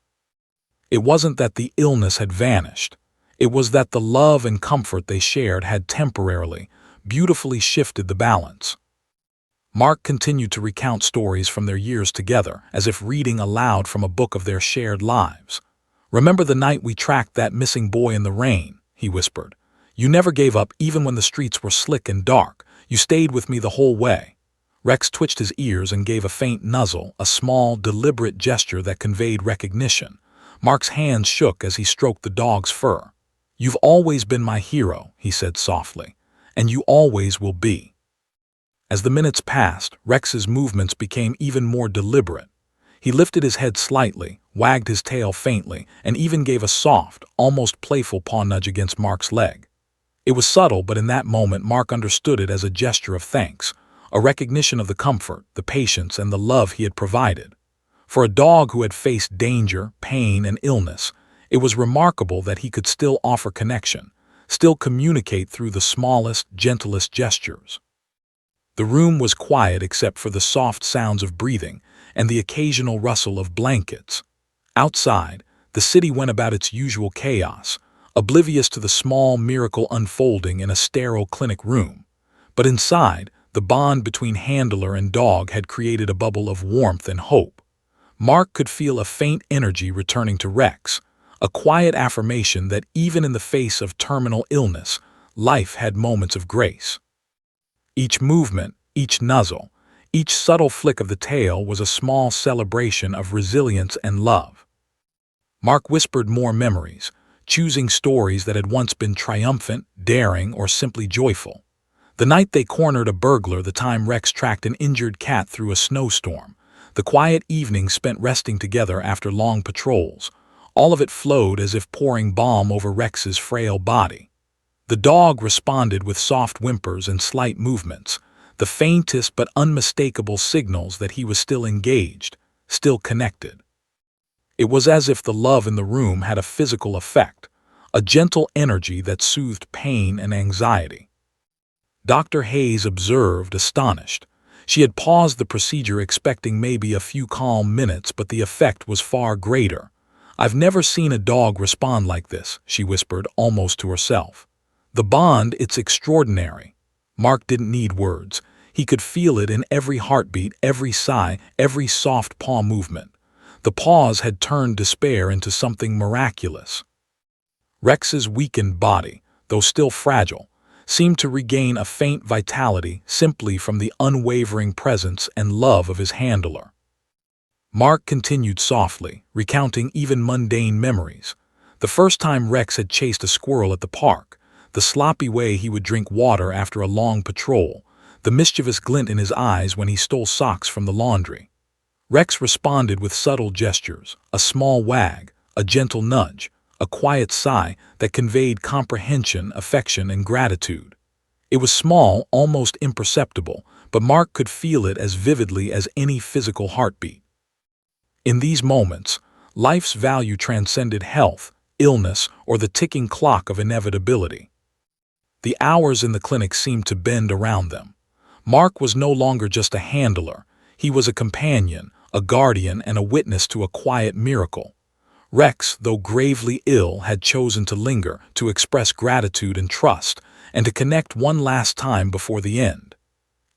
It wasn't that the illness had vanished. It was that the love and comfort they shared had temporarily, beautifully shifted the balance. Mark continued to recount stories from their years together, as if reading aloud from a book of their shared lives. "Remember the night we tracked that missing boy in the rain?" he whispered. "You never gave up even when the streets were slick and dark. You stayed with me the whole way." Rex twitched his ears and gave a faint nuzzle, a small, deliberate gesture that conveyed recognition. Mark's hands shook as he stroked the dog's fur. "You've always been my hero," he said softly, "and you always will be." As the minutes passed, Rex's movements became even more deliberate. He lifted his head slightly, wagged his tail faintly, and even gave a soft, almost playful paw nudge against Mark's leg. It was subtle, but in that moment Mark understood it as a gesture of thanks, a recognition of the comfort, the patience, and the love he had provided. For a dog who had faced danger, pain, and illness, it was remarkable that he could still offer connection, still communicate through the smallest, gentlest gestures. The room was quiet except for the soft sounds of breathing and the occasional rustle of blankets. Outside, the city went about its usual chaos, oblivious to the small miracle unfolding in a sterile clinic room. But inside, the bond between handler and dog had created a bubble of warmth and hope. Mark could feel a faint energy returning to Rex, a quiet affirmation that even in the face of terminal illness, life had moments of grace. Each movement, each nuzzle, each subtle flick of the tail was a small celebration of resilience and love. Mark whispered more memories, choosing stories that had once been triumphant, daring, or simply joyful. The night they cornered a burglar, the time Rex tracked an injured cat through a snowstorm, the quiet evenings spent resting together after long patrols. All of it flowed as if pouring balm over Rex's frail body. The dog responded with soft whimpers and slight movements, the faintest but unmistakable signals that he was still engaged, still connected. It was as if the love in the room had a physical effect, a gentle energy that soothed pain and anxiety. Dr. Hayes observed, astonished. She had paused the procedure expecting maybe a few calm minutes, but the effect was far greater. "I've never seen a dog respond like this," she whispered, almost to herself. "The bond, it's extraordinary." Mark didn't need words. He could feel it in every heartbeat, every sigh, every soft paw movement. The pause had turned despair into something miraculous. Rex's weakened body, though still fragile, seemed to regain a faint vitality simply from the unwavering presence and love of his handler. Mark continued softly, recounting even mundane memories. The first time Rex had chased a squirrel at the park, the sloppy way he would drink water after a long patrol, the mischievous glint in his eyes when he stole socks from the laundry. Rex responded with subtle gestures, a small wag, a gentle nudge, a quiet sigh that conveyed comprehension, affection, and gratitude. It was small, almost imperceptible, but Mark could feel it as vividly as any physical heartbeat. In these moments, life's value transcended health, illness, or the ticking clock of inevitability. The hours in the clinic seemed to bend around them. Mark was no longer just a handler. He was a companion, a guardian, and a witness to a quiet miracle. Rex, though gravely ill, had chosen to linger, to express gratitude and trust, and to connect one last time before the end.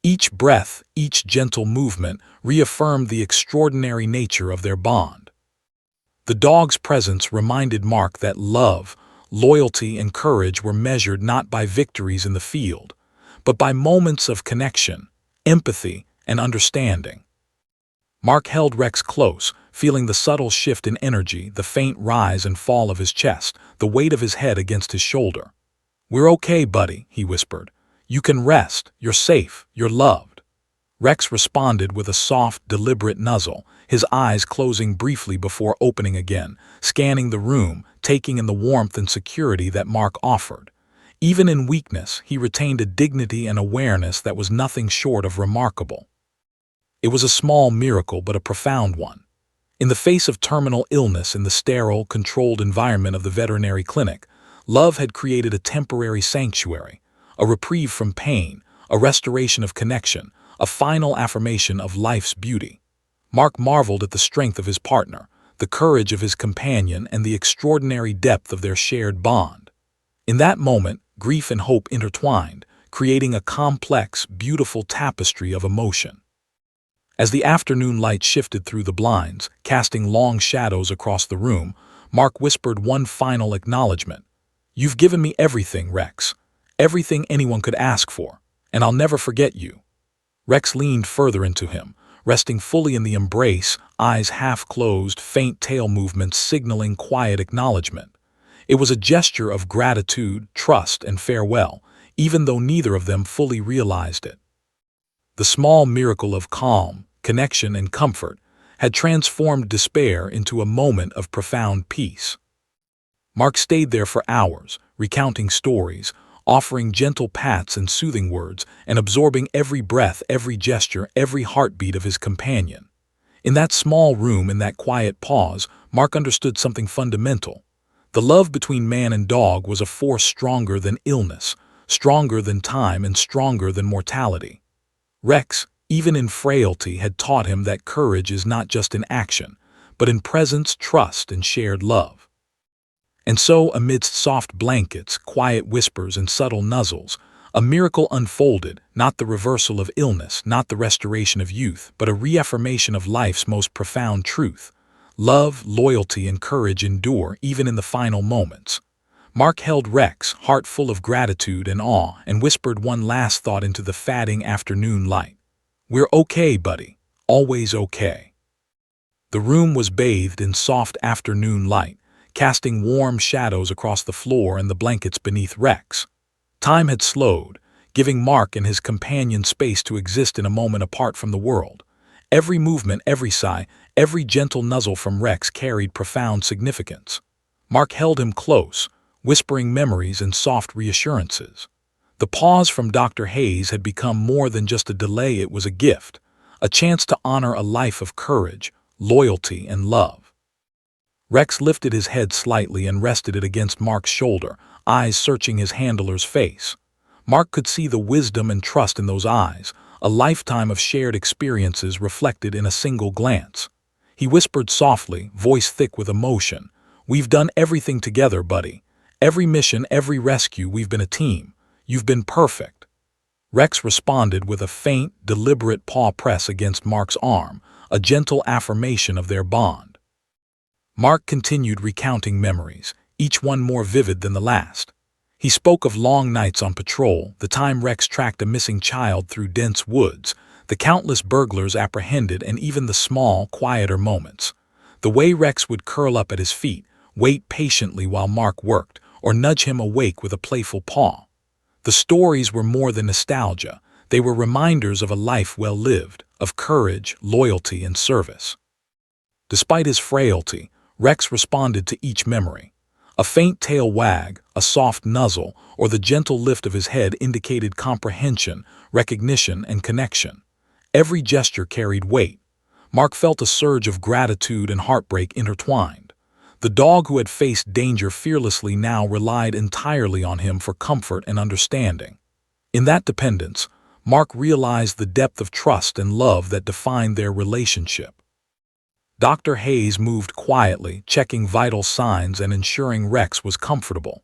Each breath, each gentle movement, reaffirmed the extraordinary nature of their bond. The dog's presence reminded Mark that love, loyalty, and courage were measured not by victories in the field, but by moments of connection, empathy, and understanding. Mark held Rex close, feeling the subtle shift in energy, the faint rise and fall of his chest, the weight of his head against his shoulder. "We're okay, buddy," he whispered. "You can rest, you're safe, you're loved." Rex responded with a soft, deliberate nuzzle, his eyes closing briefly before opening again, scanning the room, taking in the warmth and security that Mark offered. Even in weakness, he retained a dignity and awareness that was nothing short of remarkable. It was a small miracle, but a profound one. In the face of terminal illness in the sterile, controlled environment of the veterinary clinic, love had created a temporary sanctuary, a reprieve from pain, a restoration of connection, a final affirmation of life's beauty. Mark marveled at the strength of his partner, the courage of his companion, and the extraordinary depth of their shared bond. In that moment, grief and hope intertwined, creating a complex, beautiful tapestry of emotion. As the afternoon light shifted through the blinds, casting long shadows across the room, Mark whispered one final acknowledgement. "You've given me everything, Rex. Everything anyone could ask for, and I'll never forget you." Rex leaned further into him, resting fully in the embrace, eyes half closed, faint tail movements signaling quiet acknowledgement. It was a gesture of gratitude, trust, and farewell, even though neither of them fully realized it. The small miracle of calm, connection, and comfort had transformed despair into a moment of profound peace. Mark stayed there for hours, recounting stories, offering gentle pats and soothing words, and absorbing every breath, every gesture, every heartbeat of his companion. In that small room, in that quiet pause, Mark understood something fundamental. The love between man and dog was a force stronger than illness, stronger than time, and stronger than mortality. Rex, even in frailty, had taught him that courage is not just in action, but in presence, trust, and shared love. And so, amidst soft blankets, quiet whispers, and subtle nuzzles, a miracle unfolded, not the reversal of illness, not the restoration of youth, but a reaffirmation of life's most profound truth. Love, loyalty, and courage endure even in the final moments. Mark held Rex, heart full of gratitude and awe, and whispered one last thought into the fading afternoon light. "We're okay, buddy. Always okay." The room was bathed in soft afternoon light, casting warm shadows across the floor and the blankets beneath Rex. Time had slowed, giving Mark and his companion space to exist in a moment apart from the world. Every movement, every sigh, Every gentle nuzzle from Rex carried profound significance. Mark held him close, whispering memories and soft reassurances. The pause from Dr. Hayes had become more than just a delay, it was a gift, a chance to honor a life of courage, loyalty, and love. Rex lifted his head slightly and rested it against Mark's shoulder, eyes searching his handler's face. Mark could see the wisdom and trust in those eyes, a lifetime of shared experiences reflected in a single glance. He whispered softly, voice thick with emotion, "We've done everything together, buddy. Every mission, every rescue, we've been a team. You've been perfect." Rex responded with a faint, deliberate paw press against Mark's arm, a gentle affirmation of their bond. Mark continued recounting memories, each one more vivid than the last. He spoke of long nights on patrol, the time Rex tracked a missing child through dense woods, the countless burglars apprehended, and even the small, quieter moments. The way Rex would curl up at his feet, wait patiently while Mark worked, or nudge him awake with a playful paw. The stories were more than nostalgia. They were reminders of a life well lived, of courage, loyalty, and service. Despite his frailty, Rex responded to each memory. A faint tail wag, a soft nuzzle, or the gentle lift of his head indicated comprehension, recognition, and connection. Every gesture carried weight. Mark felt a surge of gratitude and heartbreak intertwined. The dog who had faced danger fearlessly now relied entirely on him for comfort and understanding. In that dependence, Mark realized the depth of trust and love that defined their relationship. Dr. Hayes moved quietly, checking vital signs and ensuring Rex was comfortable.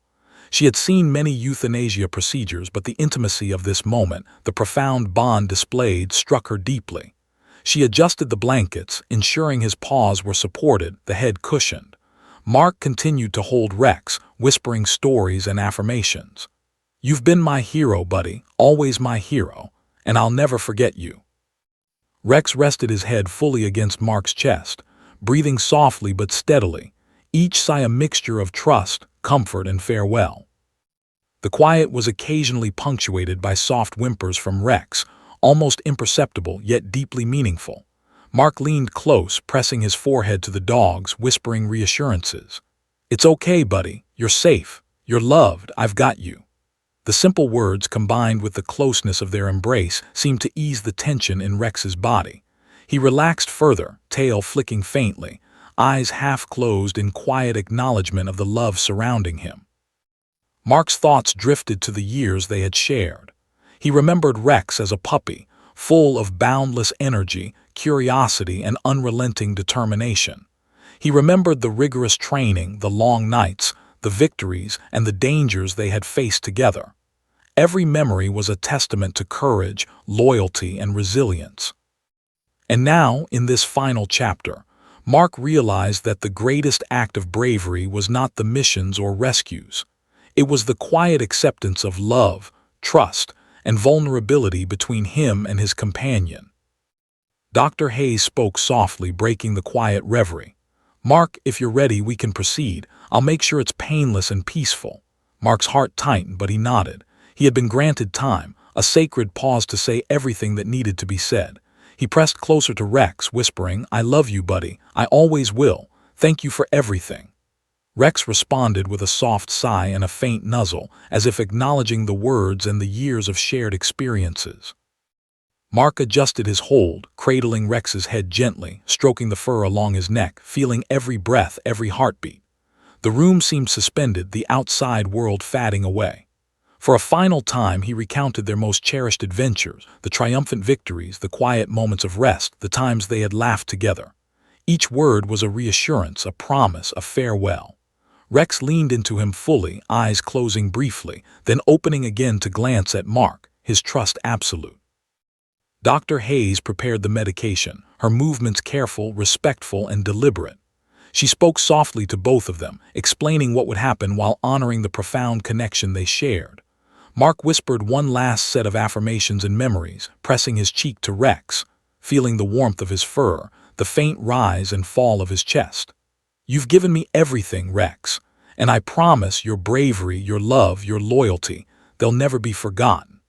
She had seen many euthanasia procedures, but the intimacy of this moment, the profound bond displayed, struck her deeply. She adjusted the blankets, ensuring his paws were supported, the head cushioned. Mark continued to hold Rex, whispering stories and affirmations. "You've been my hero, buddy, always my hero, and I'll never forget you." Rex rested his head fully against Mark's chest, breathing softly but steadily, each sigh a mixture of trust, comfort, and farewell. The quiet was occasionally punctuated by soft whimpers from Rex, almost imperceptible yet deeply meaningful. Mark leaned close, pressing his forehead to the dog's, whispering reassurances. "It's okay, buddy. You're safe. You're loved. I've got you." The simple words, combined with the closeness of their embrace, seemed to ease the tension in Rex's body. He relaxed further, tail flicking faintly, eyes half closed in quiet acknowledgement of the love surrounding him. Mark's thoughts drifted to the years they had shared. He remembered Rex as a puppy, full of boundless energy, curiosity, and unrelenting determination. He remembered the rigorous training, the long nights, the victories, and the dangers they had faced together. Every memory was a testament to courage, loyalty, and resilience. And now, in this final chapter, Mark realized that the greatest act of bravery was not the missions or rescues. It was the quiet acceptance of love, trust, and vulnerability between him and his companion. Dr. Hayes spoke softly, breaking the quiet reverie. "Mark, if you're ready, we can proceed. I'll make sure it's painless and peaceful." Mark's heart tightened, but he nodded. He had been granted time, a sacred pause to say everything that needed to be said. He pressed closer to Rex, whispering, "I love you, buddy. I always will. Thank you for everything." Rex responded with a soft sigh and a faint nuzzle, as if acknowledging the words and the years of shared experiences. Mark adjusted his hold, cradling Rex's head gently, stroking the fur along his neck, feeling every breath, every heartbeat. The room seemed suspended, the outside world fading away. For a final time, he recounted their most cherished adventures, the triumphant victories, the quiet moments of rest, the times they had laughed together. Each word was a reassurance, a promise, a farewell. Rex leaned into him fully, eyes closing briefly, then opening again to glance at Mark, his trust absolute. Dr. Hayes prepared the medication, her movements careful, respectful, and deliberate. She spoke softly to both of them, explaining what would happen while honoring the profound connection they shared. Mark whispered one last set of affirmations and memories, pressing his cheek to Rex, feeling the warmth of his fur, the faint rise and fall of his chest. "You've given me everything, Rex, and I promise your bravery, your love, your loyalty, they'll never be forgotten."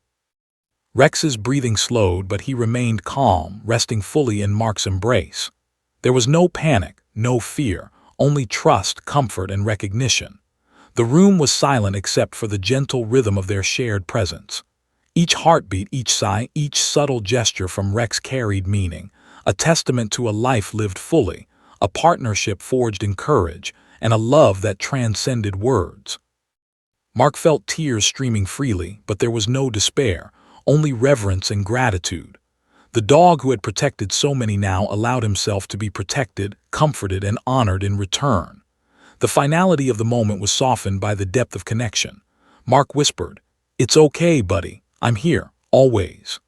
Rex's breathing slowed, but he remained calm, resting fully in Mark's embrace. There was no panic, no fear, only trust, comfort, and recognition. The room was silent except for the gentle rhythm of their shared presence. Each heartbeat, each sigh, each subtle gesture from Rex carried meaning, a testament to a life lived fully, a partnership forged in courage, and a love that transcended words. Mark felt tears streaming freely, but there was no despair, only reverence and gratitude. The dog who had protected so many now allowed himself to be protected, comforted, and honored in return. The finality of the moment was softened by the depth of connection. Mark whispered, "It's okay, buddy. I'm here, always."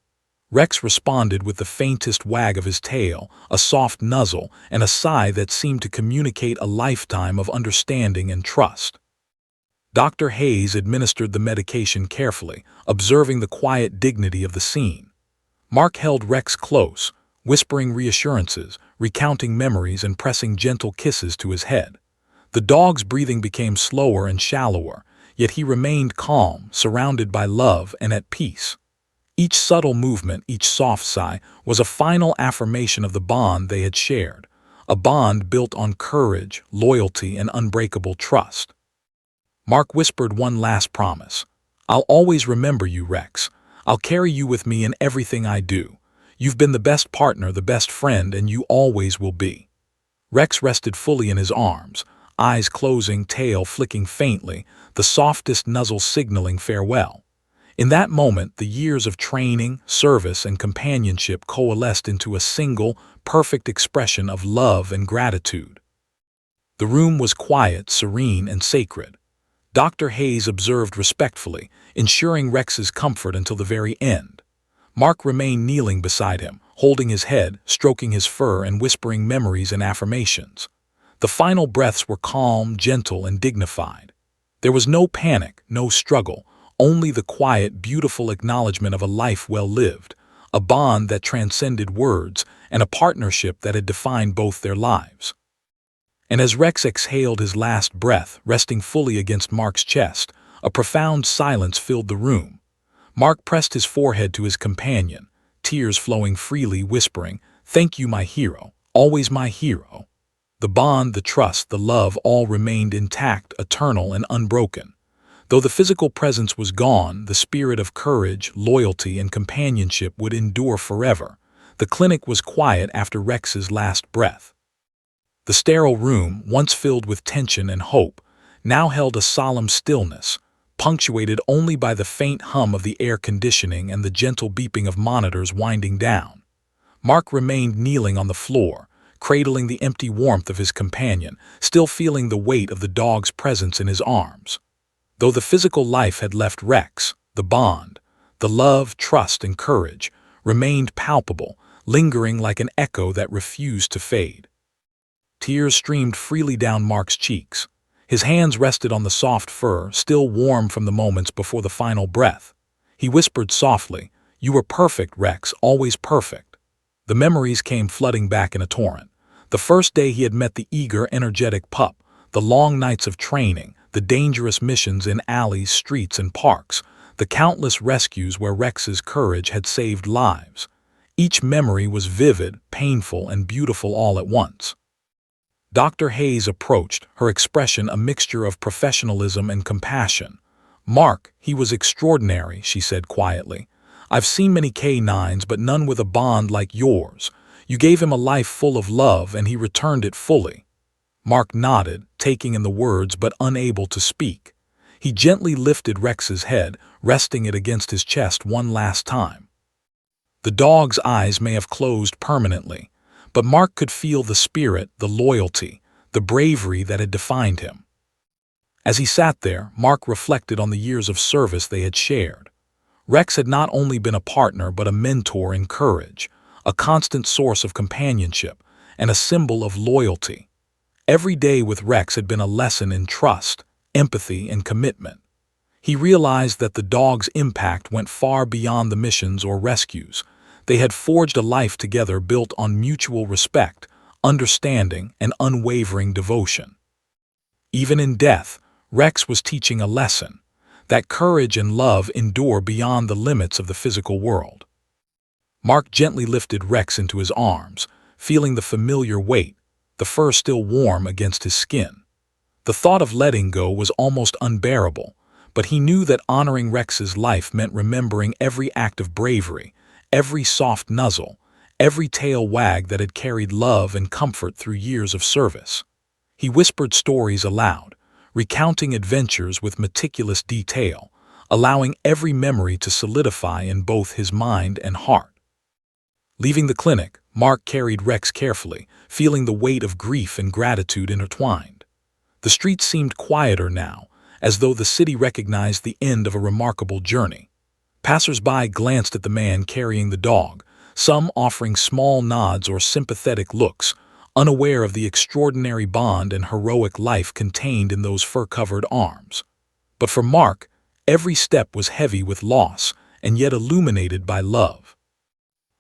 Rex responded with the faintest wag of his tail, a soft nuzzle, and a sigh that seemed to communicate a lifetime of understanding and trust. Dr. Hayes administered the medication carefully, observing the quiet dignity of the scene. Mark held Rex close, whispering reassurances, recounting memories, and pressing gentle kisses to his head. The dog's breathing became slower and shallower, yet he remained calm, surrounded by love and at peace. Each subtle movement, each soft sigh, was a final affirmation of the bond they had shared, a bond built on courage, loyalty, and unbreakable trust. Mark whispered one last promise. "I'll always remember you, Rex. I'll carry you with me in everything I do. You've been the best partner, the best friend, and you always will be." Rex rested fully in his arms, eyes closing, tail flicking faintly, the softest nuzzle signaling farewell. In that moment, the years of training, service, and companionship coalesced into a single, perfect expression of love and gratitude. The room was quiet, serene, and sacred. Dr. Hayes observed respectfully, ensuring Rex's comfort until the very end. Mark remained kneeling beside him, holding his head, stroking his fur, and whispering memories and affirmations. The final breaths were calm, gentle, and dignified. There was no panic, no struggle, only the quiet, beautiful acknowledgement of a life well lived, a bond that transcended words, and a partnership that had defined both their lives. And as Rex exhaled his last breath, resting fully against Mark's chest, a profound silence filled the room. Mark pressed his forehead to his companion, tears flowing freely, whispering, "Thank you, my hero, always my hero." The bond, the trust, the love all remained intact, eternal, and unbroken. Though the physical presence was gone, the spirit of courage, loyalty, and companionship would endure forever. The clinic was quiet after Rex's last breath. The sterile room, once filled with tension and hope, now held a solemn stillness, punctuated only by the faint hum of the air conditioning and the gentle beeping of monitors winding down. Mark remained kneeling on the floor, cradling the empty warmth of his companion, still feeling the weight of the dog's presence in his arms. Though the physical life had left Rex, the bond, the love, trust, and courage, remained palpable, lingering like an echo that refused to fade. Tears streamed freely down Mark's cheeks. His hands rested on the soft fur, still warm from the moments before the final breath. He whispered softly, "You were perfect, Rex, always perfect." The memories came flooding back in a torrent. The first day he had met the eager, energetic pup, the long nights of training, the dangerous missions in alleys, streets, and parks, the countless rescues where Rex's courage had saved lives. Each memory was vivid, painful, and beautiful all at once. Dr. Hayes approached, her expression a mixture of professionalism and compassion. "Mark, he was extraordinary," she said quietly. "I've seen many K9s, but none with a bond like yours. You gave him a life full of love, and he returned it fully." Mark nodded, taking in the words but unable to speak. He gently lifted Rex's head, resting it against his chest one last time. The dog's eyes may have closed permanently, but Mark could feel the spirit, the loyalty, the bravery that had defined him. As he sat there, Mark reflected on the years of service they had shared. Rex had not only been a partner but a mentor in courage, a constant source of companionship, and a symbol of loyalty. Every day with Rex had been a lesson in trust, empathy, and commitment. He realized that the dog's impact went far beyond the missions or rescues. They had forged a life together built on mutual respect, understanding, and unwavering devotion. Even in death, Rex was teaching a lesson, that courage and love endure beyond the limits of the physical world. Mark gently lifted Rex into his arms, feeling the familiar weight, the fur still warm against his skin. The thought of letting go was almost unbearable, but he knew that honoring Rex's life meant remembering every act of bravery, every soft nuzzle, every tail wag that had carried love and comfort through years of service. He whispered stories aloud, recounting adventures with meticulous detail, allowing every memory to solidify in both his mind and heart. Leaving the clinic, Mark carried Rex carefully, feeling the weight of grief and gratitude intertwined. The streets seemed quieter now, as though the city recognized the end of a remarkable journey. Passers-by glanced at the man carrying the dog, some offering small nods or sympathetic looks, unaware of the extraordinary bond and heroic life contained in those fur-covered arms. But for Mark, every step was heavy with loss, and yet illuminated by love.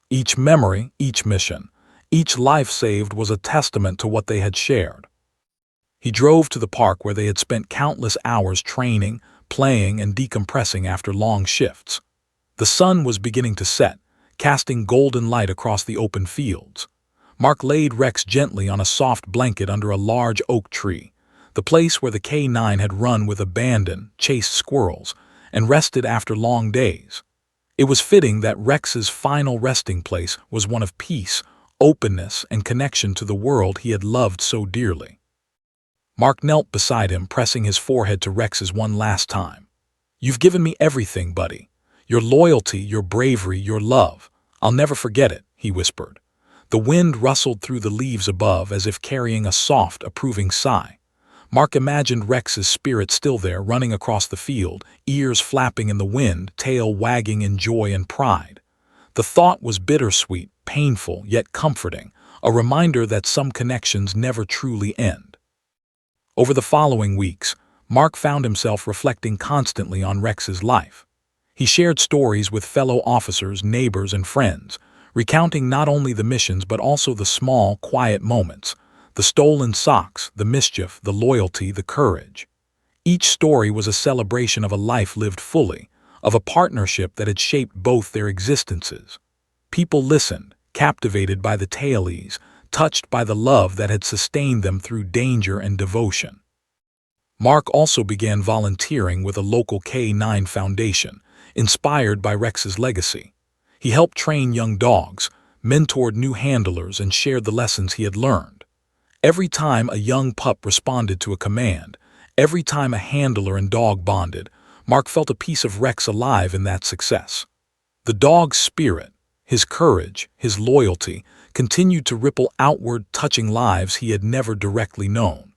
Each memory, each mission, each life saved was a testament to what they had shared. He drove to the park where they had spent countless hours training, playing, and decompressing after long shifts. The sun was beginning to set, casting golden light across the open fields. Mark laid Rex gently on a soft blanket under a large oak tree, the place where the K9 had run with abandon, chased squirrels, and rested after long days. It was fitting that Rex's final resting place was one of peace, openness, and connection to the world he had loved so dearly. Mark knelt beside him, pressing his forehead to Rex's one last time. "You've given me everything, buddy. Your loyalty, your bravery, your love. I'll never forget it," he whispered. The wind rustled through the leaves above as if carrying a soft, approving sigh. Mark imagined Rex's spirit still there, running across the field, ears flapping in the wind, tail wagging in joy and pride. The thought was bittersweet, painful, yet comforting, a reminder that some connections never truly end. Over the following weeks, Mark found himself reflecting constantly on Rex's life. He shared stories with fellow officers, neighbors, and friends, recounting not only the missions but also the small, quiet moments, the stolen socks, the mischief, the loyalty, the courage. Each story was a celebration of a life lived fully, of a partnership that had shaped both their existences. People listened, captivated by the tales, touched by the love that had sustained them through danger and devotion. Mark also began volunteering with a local K9 foundation, inspired by Rex's legacy. He helped train young dogs, mentored new handlers, and shared the lessons he had learned. Every time a young pup responded to a command, every time a handler and dog bonded, Mark felt a piece of Rex alive in that success. The dog's spirit, his courage, his loyalty, continued to ripple outward, touching lives he had never directly known.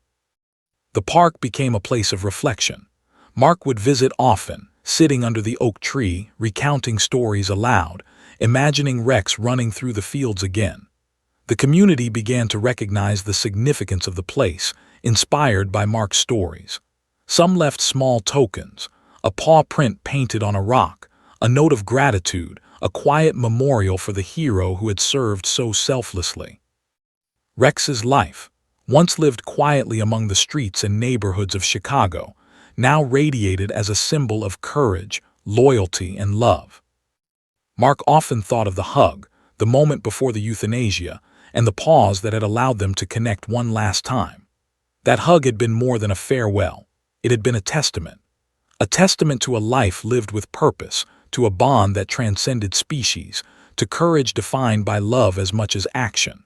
The park became a place of reflection. Mark would visit often, sitting under the oak tree, recounting stories aloud, imagining Rex running through the fields again. The community began to recognize the significance of the place, inspired by Mark's stories. Some left small tokens, a paw print painted on a rock, a note of gratitude, a quiet memorial for the hero who had served so selflessly. Rex's life, once lived quietly among the streets and neighborhoods of Chicago, now radiated as a symbol of courage, loyalty, and love. Mark often thought of the hug, the moment before the euthanasia, and the pause that had allowed them to connect one last time. That hug had been more than a farewell. It had been a testament to a life lived with purpose, to a bond that transcended species, to courage defined by love as much as action.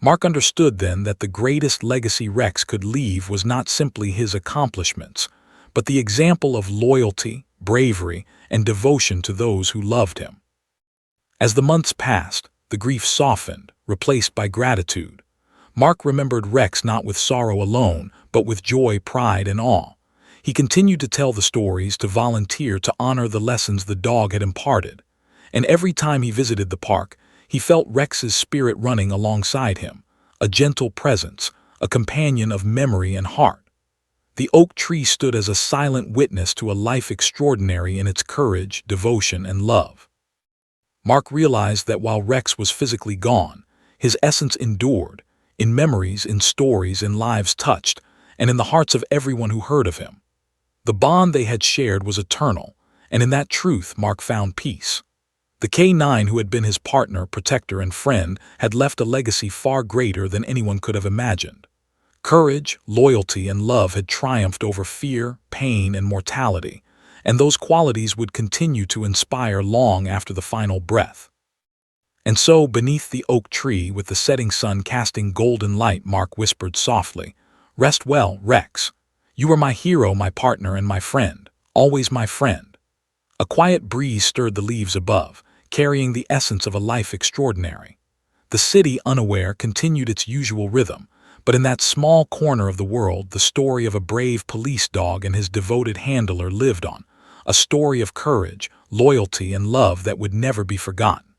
Mark understood then that the greatest legacy Rex could leave was not simply his accomplishments, but the example of loyalty, bravery, and devotion to those who loved him. As the months passed, the grief softened, replaced by gratitude. Mark remembered Rex not with sorrow alone, but with joy, pride, and awe. He continued to tell the stories, to volunteer, to honor the lessons the dog had imparted. And every time he visited the park, he felt Rex's spirit running alongside him, a gentle presence, a companion of memory and heart. The oak tree stood as a silent witness to a life extraordinary in its courage, devotion, and love. Mark realized that while Rex was physically gone, his essence endured, in memories, in stories, in lives touched, and in the hearts of everyone who heard of him. The bond they had shared was eternal, and in that truth Mark found peace. The K9, who had been his partner, protector, and friend, had left a legacy far greater than anyone could have imagined. Courage, loyalty, and love had triumphed over fear, pain, and mortality, and those qualities would continue to inspire long after the final breath. And so, beneath the oak tree, with the setting sun casting golden light, Mark whispered softly, "Rest well, Rex. You were my hero, my partner, and my friend, always my friend." A quiet breeze stirred the leaves above, carrying the essence of a life extraordinary. The city, unaware, continued its usual rhythm, but in that small corner of the world, the story of a brave police dog and his devoted handler lived on, a story of courage, loyalty, and love that would never be forgotten.